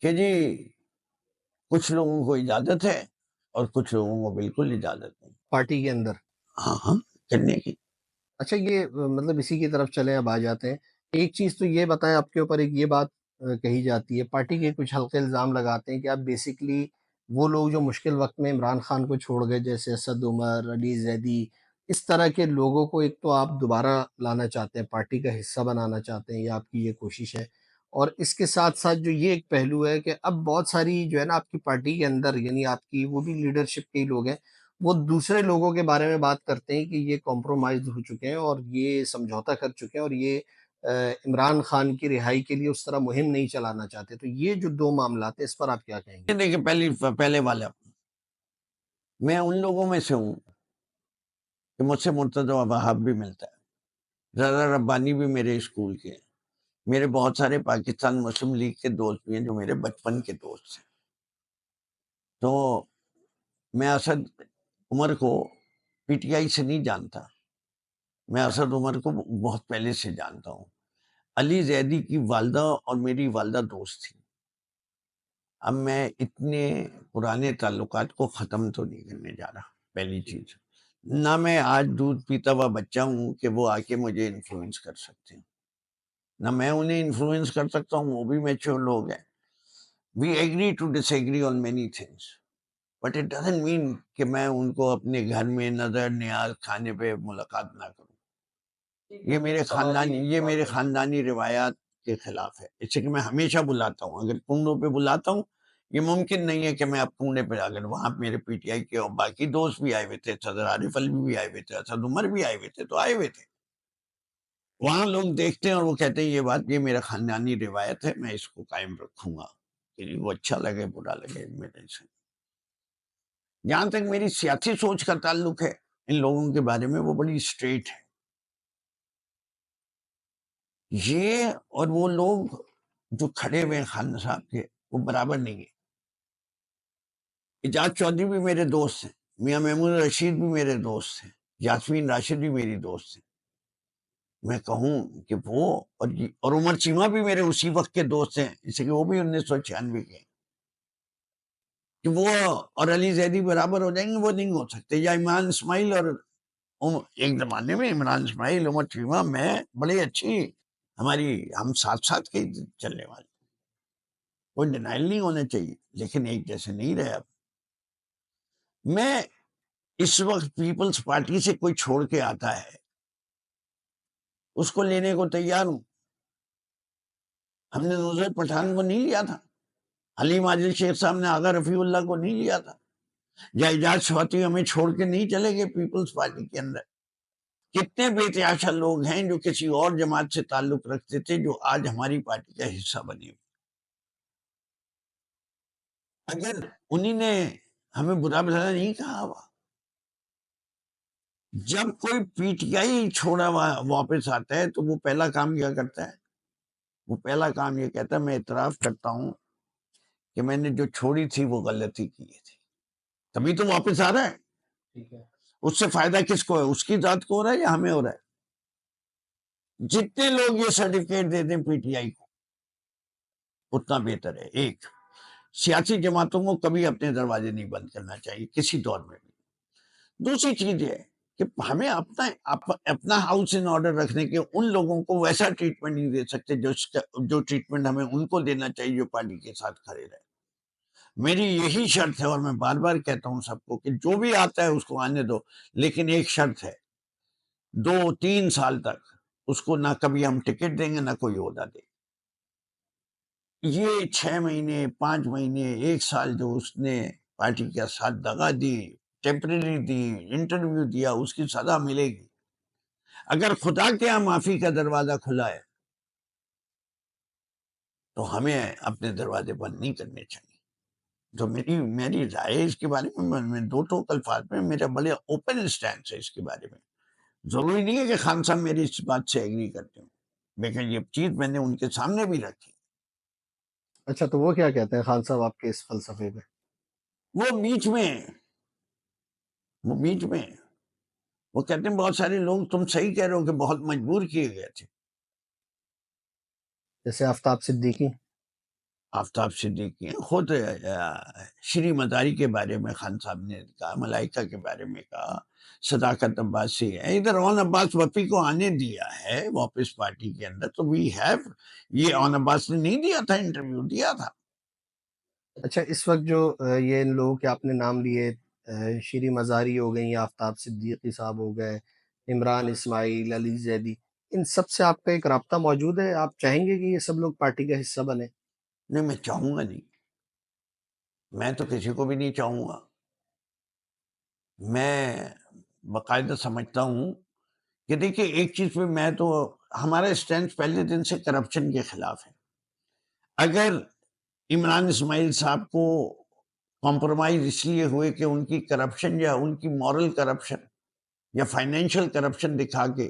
کہ جی کچھ لوگوں کو اجازت ہے اور کچھ لوگوں کو بالکل اجازت نہیں پارٹی کے اندر؟ ہاں ہاں کرنے کی. اچھا یہ مطلب اسی کی طرف چلے اب آ جاتے ہیں. ایک چیز تو یہ بتائیں، آپ کے اوپر ایک یہ بات کہی جاتی ہے، پارٹی کے کچھ حلقے الزام لگاتے ہیں کہ آپ بیسکلی وہ لوگ جو مشکل وقت میں عمران خان کو چھوڑ گئے، جیسے اسد عمر، علی زیدی، اس طرح کے لوگوں کو ایک تو آپ دوبارہ لانا چاہتے ہیں، پارٹی کا حصہ بنانا چاہتے ہیں، یہ آپ کی یہ کوشش ہے. اور اس کے ساتھ ساتھ جو یہ ایک پہلو ہے کہ اب بہت ساری جو ہے نا آپ کی پارٹی کے اندر، یعنی آپ کی وہ بھی لیڈرشپ کے ہی لوگ ہیں، وہ دوسرے لوگوں کے بارے میں بات کرتے ہیں کہ یہ کمپرومائز ہو چکے ہیں اور یہ سمجھوتا کر چکے ہیں اور یہ عمران خان کی رہائی کے لیے اس طرح مہم نہیں چلانا چاہتے. تو یہ جو دو معاملات ہیں اس پر آپ کیا کہیں گے؟ یہ دیکھیں، پہلے والا میں ان لوگوں میں سے ہوں کہ مجھ سے مرتضی وہاب بھی ملتا ہے، رضا ربانی بھی میرے اسکول کے ہیں، میرے بہت سارے پاکستان مسلم لیگ کے دوست بھی ہیں جو میرے بچپن کے دوست ہیں. تو میں اسد عمر کو پی ٹی آئی سے نہیں جانتا، میں اسد عمر کو بہت پہلے سے جانتا ہوں. علی زیدی کی والدہ اور میری والدہ دوست تھی. اب میں اتنے پرانے تعلقات کو ختم تو نہیں کرنے جا رہا، پہلی چیز. نہ میں آج دودھ پیتا ہوا بچہ ہوں کہ وہ آ کے مجھے انفلوئنس کر سکتے ہیں، نہ میں انہیں انفلوئنس کر سکتا ہوں، وہ بھی میچور لوگ ہیں. We agree to disagree on many things, but it doesn't mean کہ میں ان کو اپنے گھر میں نظر نیاز کھانے پہ ملاقات نہ کروں. یہ میرے خاندانی روایات کے خلاف ہے. اس سے کہ میں ہمیشہ بلاتا ہوں، اگر کنڈوں پہ بلاتا ہوں یہ ممکن نہیں ہے کہ میں اب کونے پہ آ کر وہاں میرے پی ٹی آئی کے اور باقی دوست بھی آئے ہوئے تھے، صدر عارف علوی بھی آئے ہوئے تھے، اسد عمر بھی آئے ہوئے تھے، تو آئے ہوئے تھے وہاں لوگ دیکھتے ہیں اور وہ کہتے ہیں یہ بات، یہ میرا خاندانی روایت ہے، میں اس کو قائم رکھوں گا، کہ وہ اچھا لگے برا لگے میرے سے۔ جہاں تک میری سیاسی سوچ کا تعلق ہے ان لوگوں کے بارے میں، وہ بڑی اسٹریٹ ہے۔ یہ اور وہ لوگ جو کھڑے ہوئے ہیں خان صاحب کے، وہ برابر نہیں ہے۔ اجاز چودھری بھی میرے دوست ہیں، میاں محمود رشید بھی میرے دوست ہیں، یاسمین راشد بھی میری دوست ہیں۔ میں کہوں کہ وہ اور عمر چیمہ بھی میرے اسی وقت کے دوست ہیں، اس کہ وہ بھی 1996 کے ہیں، کہ وہ اور علی زیدی برابر ہو جائیں گے، وہ نہیں ہو سکتے۔ یا عمران اسماعیل اور ایک زمانے میں عمران اسماعیل، عمر چیمہ، میں بڑے اچھی ہماری، ہم ساتھ ساتھ کے چلنے والے، کوئی ڈینائل نہیں ہونا چاہیے، لیکن ایک جیسے نہیں رہے اب۔ میں اس وقت پیپلز پارٹی سے کوئی چھوڑ کے آتا ہے اس کو لینے کو تیار ہوں۔ ہم نے نصرت پٹھان کو نہیں لیا تھا، حلیم عادل شیخ صاحب نے آغا رفیع اللہ کو نہیں لیا تھا، یا اجاز شواتی ہمیں چھوڑ کے نہیں چلے گئے پیپلز پارٹی کے اندر۔ کتنے بے تحاشا لوگ ہیں جو کسی اور جماعت سے تعلق رکھتے تھے، جو آج ہماری پارٹی کا حصہ بنے ہوئے۔ اگر انہی نے ہمیں برا بھلا نہیں کہا ہوا، جب کوئی پی ٹی آئی چھوڑا واپس آتا ہے تو وہ پہلا کام کیا کرتا ہے؟ وہ پہلا کام یہ کہتا ہے میں اعتراف کرتا ہوں کہ میں نے جو چھوڑی تھی وہ غلطی کی تھی، تبھی تو واپس آ رہا ہے۔ ٹھیک ہے، اس سے فائدہ کس کو ہے؟ اس کی ذات کو ہو رہا ہے یا ہمیں ہو رہا ہے؟ جتنے لوگ یہ سرٹیفکیٹ دے دیں پی ٹی آئی کو اتنا بہتر ہے۔ ایک، سیاسی جماعتوں کو کبھی اپنے دروازے نہیں بند کرنا چاہیے کسی دور میں بھی۔ دوسری چیز یہ ہے کہ ہمیں اپنا ہاؤس ان آرڈر رکھنے کے ان لوگوں کو ویسا ٹریٹمنٹ نہیں دے سکتے جو ٹریٹمنٹ ہمیں ان کو دینا چاہیے جو پارٹی کے ساتھ کھڑے رہے۔ میری یہی شرط ہے، اور میں بار بار کہتا ہوں سب کو کہ جو بھی آتا ہے اس کو آنے دو، لیکن ایک شرط ہے، 2-3 سال تک اس کو نہ کبھی ہم ٹکٹ دیں گے نہ کوئی عہدہ دیں گے۔ یہ 6 مہینے 5 مہینے 1 سال جو اس نے پارٹی کے ساتھ دغا دی، ٹیمپریری دی، انٹرویو دیا، اس کی سزا ملے گی۔ اگر خدا کے یہاں معافی کا دروازہ کھلا ہے تو ہمیں اپنے دروازے بند نہیں کرنے چاہیے۔ تو میری رائے اس کے بارے میں 2 ٹوک الفاظ میں میرا بڑے اوپن اسٹینڈ ہے اس کے بارے میں۔ ضروری نہیں ہے کہ خان صاحب میری اس بات سے ایگری کرتے ہوں، لیکن یہ چیز میں نے ان کے سامنے بھی رکھی۔ اچھا تو وہ کیا کہتے ہیں خان صاحب آپ کے اس فلسفے پہ؟ وہ بیچ میں ہیں، وہ بیچ میں ہیں۔ وہ کہتے ہیں بہت سارے لوگ تم صحیح کہہ رہے ہو کہ بہت مجبور کیے گئے تھے۔ جیسے آفتاب صدیقی؟ آفتاب صدیقی ہیں، خود شری مزاری کے بارے میں خان صاحب نے کہا، ملائکہ کے بارے میں کہا، صداقت عباسی ہے، ادھر اون عباس وفی کو آنے دیا ہے واپس پارٹی کے اندر، تو وی ہیو، یہ اون عباس نے نہیں دیا تھا، انٹرویو دیا تھا۔ اچھا اس وقت جو یہ ان لوگوں کے آپ نے نام لیے، شیری مزاری ہو گئی، آفتاب صدیقی صاحب ہو گئے، عمران اسماعیل، علی زیدی، ان سب سے آپ کا ایک رابطہ موجود ہے؟ آپ چاہیں گے کہ یہ سب لوگ پارٹی کا حصہ بنے؟ نہیں، میں چاہوں گا نہیں، میں تو کسی کو بھی نہیں چاہوں گا۔ میں باقاعدہ سمجھتا ہوں کہ دیکھیے ایک چیز پہ میں تو، ہمارا اسٹینڈ پہلے دن سے کرپشن کے خلاف ہے۔ اگر عمران اسماعیل صاحب کو کمپرومائز اس لیے ہوئے کہ ان کی کرپشن یا ان کی مورل کرپشن یا فائنینشیل کرپشن دکھا کے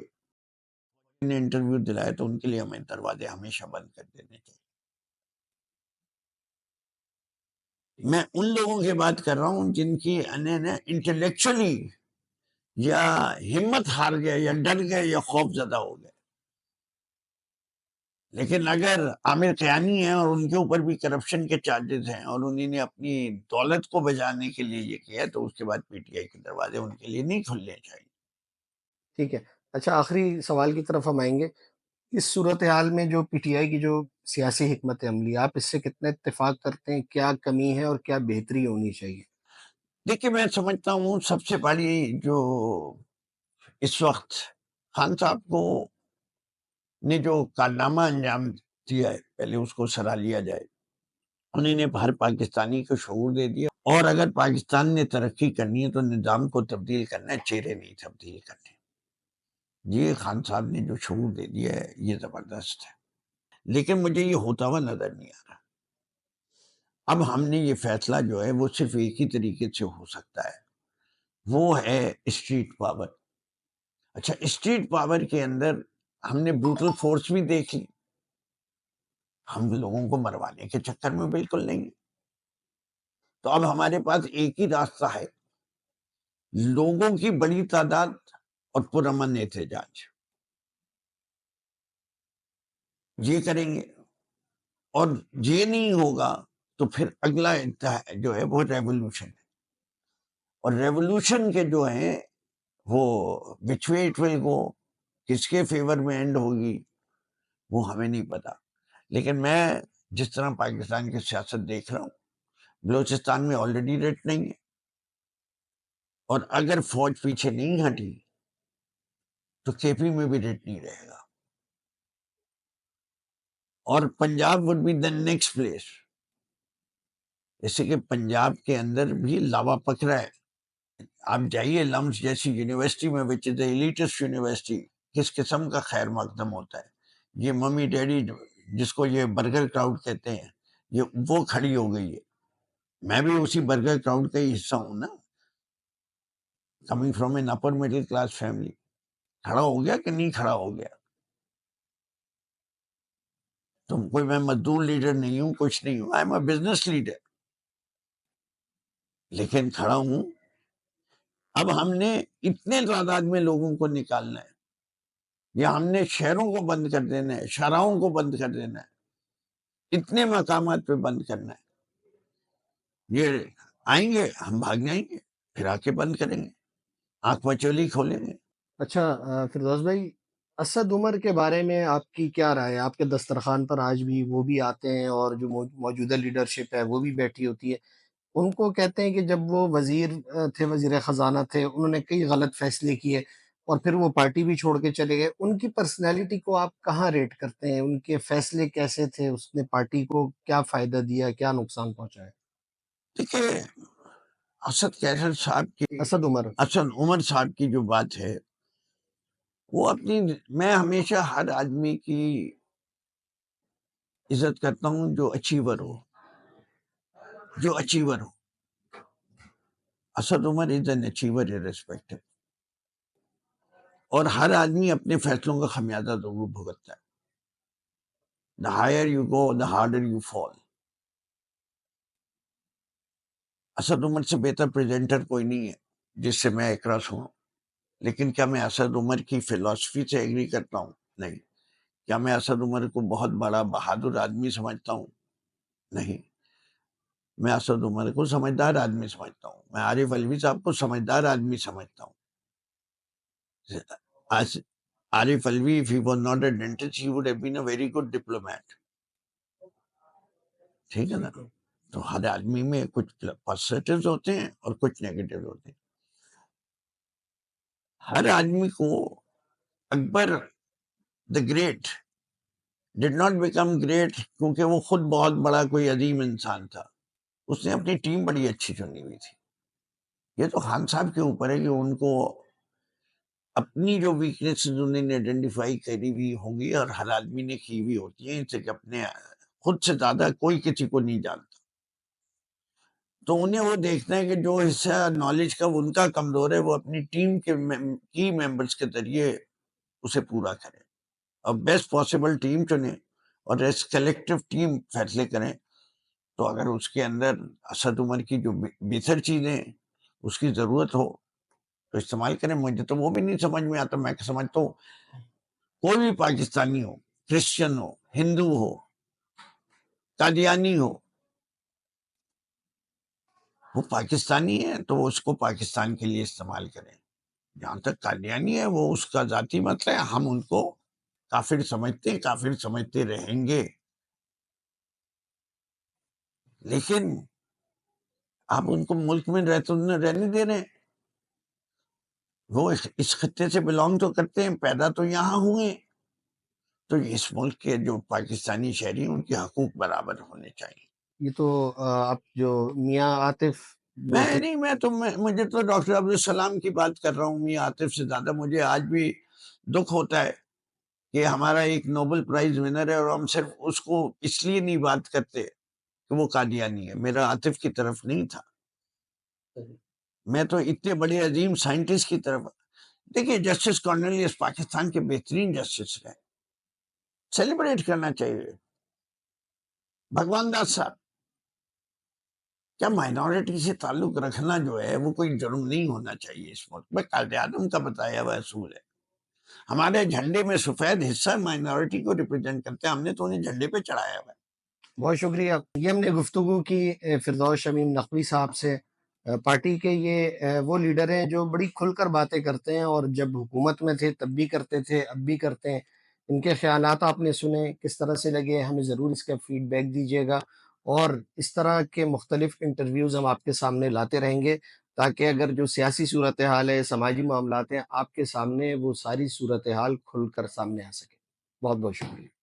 انہیں انٹرویو دلایا، تو ان کے لیے ہمیں دروازے ہمیشہ بند کر دینے چاہیے۔ میں ان لوگوں کی بات کر رہا ہوں جن کی انٹلیکچولی یا ہمت ہار گئے یا ڈر گئے یا خوف زدہ ہو گئے۔ لیکن اگر عامر قیانی ہیں اور ان کے اوپر بھی کرپشن کے چارجز ہیں اور انہوں نے اپنی دولت کو بچانے کے لیے یہ کیا، تو اس کے بعد پی ٹی آئی کے دروازے ان کے لیے نہیں کھلنے چاہیے۔ ٹھیک ہے، اچھا آخری سوال کی طرف ہم آئیں گے۔ اس صورتحال میں جو پی ٹی آئی کی جو سیاسی حکمت عملی، آپ اس سے کتنے اتفاق کرتے ہیں؟ کیا کمی ہے اور کیا بہتری ہونی چاہیے؟ دیکھیے میں سمجھتا ہوں سب سے بڑی جو اس وقت خان صاحب کو نے جو کارنامہ انجام دیا ہے، پہلے اس کو سراہ لیا جائے۔ انہیں نے ہر پاکستانی کو شعور دے دیا، اور اگر پاکستان نے ترقی کرنی ہے تو نظام کو تبدیل کرنا ہے، چہرے نہیں تبدیل کرنے۔ یہ خان صاحب نے جو شعور دے دیا ہے یہ زبردست ہے، لیکن مجھے یہ ہوتا ہوا نظر نہیں آ رہا۔ اب ہم نے یہ فیصلہ جو ہے وہ صرف ایک ہی طریقے سے ہو سکتا ہے، وہ ہے اسٹریٹ پاور۔ اچھا، اسٹریٹ پاور کے اندر ہم نے بروٹل فورس بھی دیکھ لی، ہم لوگوں کو مروانے کے چکر میں بالکل نہیں ہیں۔ تو اب ہمارے پاس ایک ہی راستہ ہے، لوگوں کی بڑی تعداد اور پرامن احتجاج، یہ کریں گے۔ اور یہ نہیں ہوگا تو پھر اگلا جو ہے وہ ریولوشن ہے، اور ریولوشن کے جو ہیں وہ which way it will go، کس کے فیور میں اینڈ ہوگی وہ ہمیں نہیں پتا۔ لیکن میں جس طرح پاکستان کی سیاست دیکھ رہا ہوں، بلوچستان میں آلریڈی ریٹ نہیں ہے، اور اگر فوج پیچھے نہیں ہٹی تو کے پی میں بھی ریٹ نہیں رہے گا، اور Punjab would be the next place۔ جیسے کہ پنجاب کے اندر بھی لاوا پکڑا ہے، آپ جائیے لمس جیسی یونیورسٹی میں which is the elitist university, کس قسم کا خیر مقدم ہوتا ہے۔ یہ ممی ڈیڈی جس کو یہ برگر کراؤڈ کہتے ہیں، یہ وہ کھڑی ہو گئی ہے۔ میں بھی اسی برگر کراؤڈ کا ہی حصہ ہوں نا، coming from an upper middle class family. کھڑا ہو گیا کہ نہیں کھڑا ہو گیا؟ تو کوئی میں مزدور لیڈر نہیں ہوں، کچھ نہیں ہوں، I M a business leader, لیکن کھڑا ہوں۔ اب ہم نے اتنے تعداد میں لوگوں کو نکالنا ہے، یا ہم نے شہروں کو بند کر دینا ہے، شاہراہوں کو بند کر دینا ہے، اتنے مقامات پہ بند کرنا ہے۔ یہ آئیں گے، ہم بھاگ جائیں گے، پھر آ کے بند کریں گے، آنکھ مچولی کھولیں گے۔ اچھا فردوس بھائی، اسد عمر کے بارے میں آپ کی کیا رائے ہے؟ آپ کے دسترخوان پر آج بھی وہ بھی آتے ہیں، اور جو موجودہ لیڈرشپ ہے وہ بھی بیٹھی ہوتی ہے۔ ان کو کہتے ہیں کہ جب وہ وزیر تھے، وزیر خزانہ تھے، انہوں نے کئی غلط فیصلے کیے اور پھر وہ پارٹی بھی چھوڑ کے چلے گئے۔ ان کی پرسنالٹی کو آپ کہاں ریٹ کرتے ہیں؟ ان کے فیصلے کیسے تھے؟ اس نے پارٹی کو کیا فائدہ دیا، کیا نقصان پہنچایا؟ دیکھیے، اسد کیسر صاحب کی، اسد عمر۔ اسد عمر صاحب کی جو بات ہے، وہ اپنی، میں ہمیشہ ہر آدمی کی عزت کرتا ہوں جو اچیور ہو، جو achiever who. Asad Umar is an achiever irrespective، اور ہر آدمی اپنے فیصلوں کا خمیازہ ضرور بھگتتا ہے۔ the higher you go the harder you fall۔ Asad Umar سے بہتر پریزنٹر کوئی نہیں ہے جس سے میں اکراس ہوں، لیکن کیا میں اسد عمر کی فلسفی سے ایگری کرتا ہوں؟ نہیں۔ کیا میں اسد عمر کو بہت بڑا بہادر آدمی سمجھتا ہوں؟ نہیں۔ میں اسد عمر کو سمجھدار آدمی سمجھتا ہوں، میں عارف علوی صاحب کو سمجھدار آدمی سمجھتا ہوں۔ Arif Alvi if he was not a dentist he would have been a very good diplomat۔ ٹھیک ہے نا؟ تو ہر آدمی میں کچھ پازیٹیوز ہوتے ہیں اور کچھ نیگیٹیو ہوتے ہیں۔ ہر آدمی کو اکبر the great did not become great کیونکہ وہ خود بہت بڑا کوئی عظیم انسان تھا، اس نے اپنی ٹیم بڑی اچھی چنی ہوئی تھی۔ یہ تو خان صاحب کے اوپر ہے کہ ان کو اپنی جو ویکنیس انہوں نے آئیڈینٹیفائی کری ہوئی ہوں گی، اور ہر آدمی نے کی ہوئی ہوتی ہیں، اسے کہ اپنے خود سے زیادہ کوئی کسی کو نہیں جانتا، تو انہیں وہ دیکھنا ہے کہ جو حصہ نالج کا ان کا کمزور ہے وہ اپنی ٹیم کے کی ممبرس کے ذریعے اسے پورا کریں، اور بیسٹ پاسبل ٹیم چنیں، اور ایز کلیکٹیو ٹیم فیصلے کریں۔ تو اگر اس کے اندر اسد عمر کی جو بہتر چیزیں اس کی ضرورت ہو تو استعمال کریں۔ مجھے تو وہ بھی نہیں سمجھ میں آتا، میں سمجھتا ہوں کوئی بھی پاکستانی ہو، کرسچن ہو، ہندو ہو، قادیانی ہو، وہ پاکستانی ہے تو وہ اس کو پاکستان کے لیے استعمال کریں۔ جہاں تک قادیانی ہے وہ اس کا ذاتی مسئلہ ہے، ہم ان کو کافر سمجھتے ہیں، کافر سمجھتے رہیں گے، لیکن آپ ان کو ملک میں رہنے دے رہے ہیں۔ وہ اس خطے سے بلانگ تو کرتے ہیں، پیدا تو یہاں ہوئے، تو اس ملک کے جو پاکستانی شہری ہیں ان کے حقوق برابر ہونے چاہیے۔ یہ تو آپ جو میاں عاطف جو تھے، مجھے تو ڈاکٹر عبدالسلام کی بات کر رہا ہوں، میاں عاطف سے زیادہ مجھے آج بھی دکھ ہوتا ہے کہ ہمارا ایک نوبل پرائز ونر ہے اور ہم صرف اس کو اس لیے نہیں بات کرتے کہ وہ قادیانی ہے، میرا عاطف کی طرف نہیں تھا، میں تو اتنے بڑے عظیم سائنٹسٹ کی طرف. دیکھیے جسٹس کارنیلیس پاکستان کے بہترین جسٹس ہیں، سیلیبریٹ کرنا چاہیے. بھگوان داس صاحب، کیا مائنورٹی سے تعلق رکھنا جو ہے وہ کوئی جرم نہیں ہونا چاہیے اس ملک میں؟ قائد اعظم کا بتایا ہوا اصول ہے. ہمارے جھنڈے میں سفید حصہ مائنورٹی کو ریپرزینٹ کرتے ہیں، ہم نے تو انہیں جھنڈے پہ چڑھایا ہوا ہے. بہت شکریہ. یہ ہم نے گفتگو کی فردوس شمیم نقوی صاحب سے. پارٹی کے یہ وہ لیڈر ہیں جو بڑی کھل کر باتیں کرتے ہیں، اور جب حکومت میں تھے تب بھی کرتے تھے، اب بھی کرتے ہیں. ان کے خیالات آپ نے سنے، کس طرح سے لگے، ہمیں ضرور اس کا فیڈ بیک دیجیے گا، اور اس طرح کے مختلف انٹرویوز ہم آپ کے سامنے لاتے رہیں گے، تاکہ اگر جو سیاسی صورتحال ہے، سماجی معاملات ہیں، آپ کے سامنے وہ ساری صورتحال کھل کر سامنے آ سکے. بہت بہت شکریہ.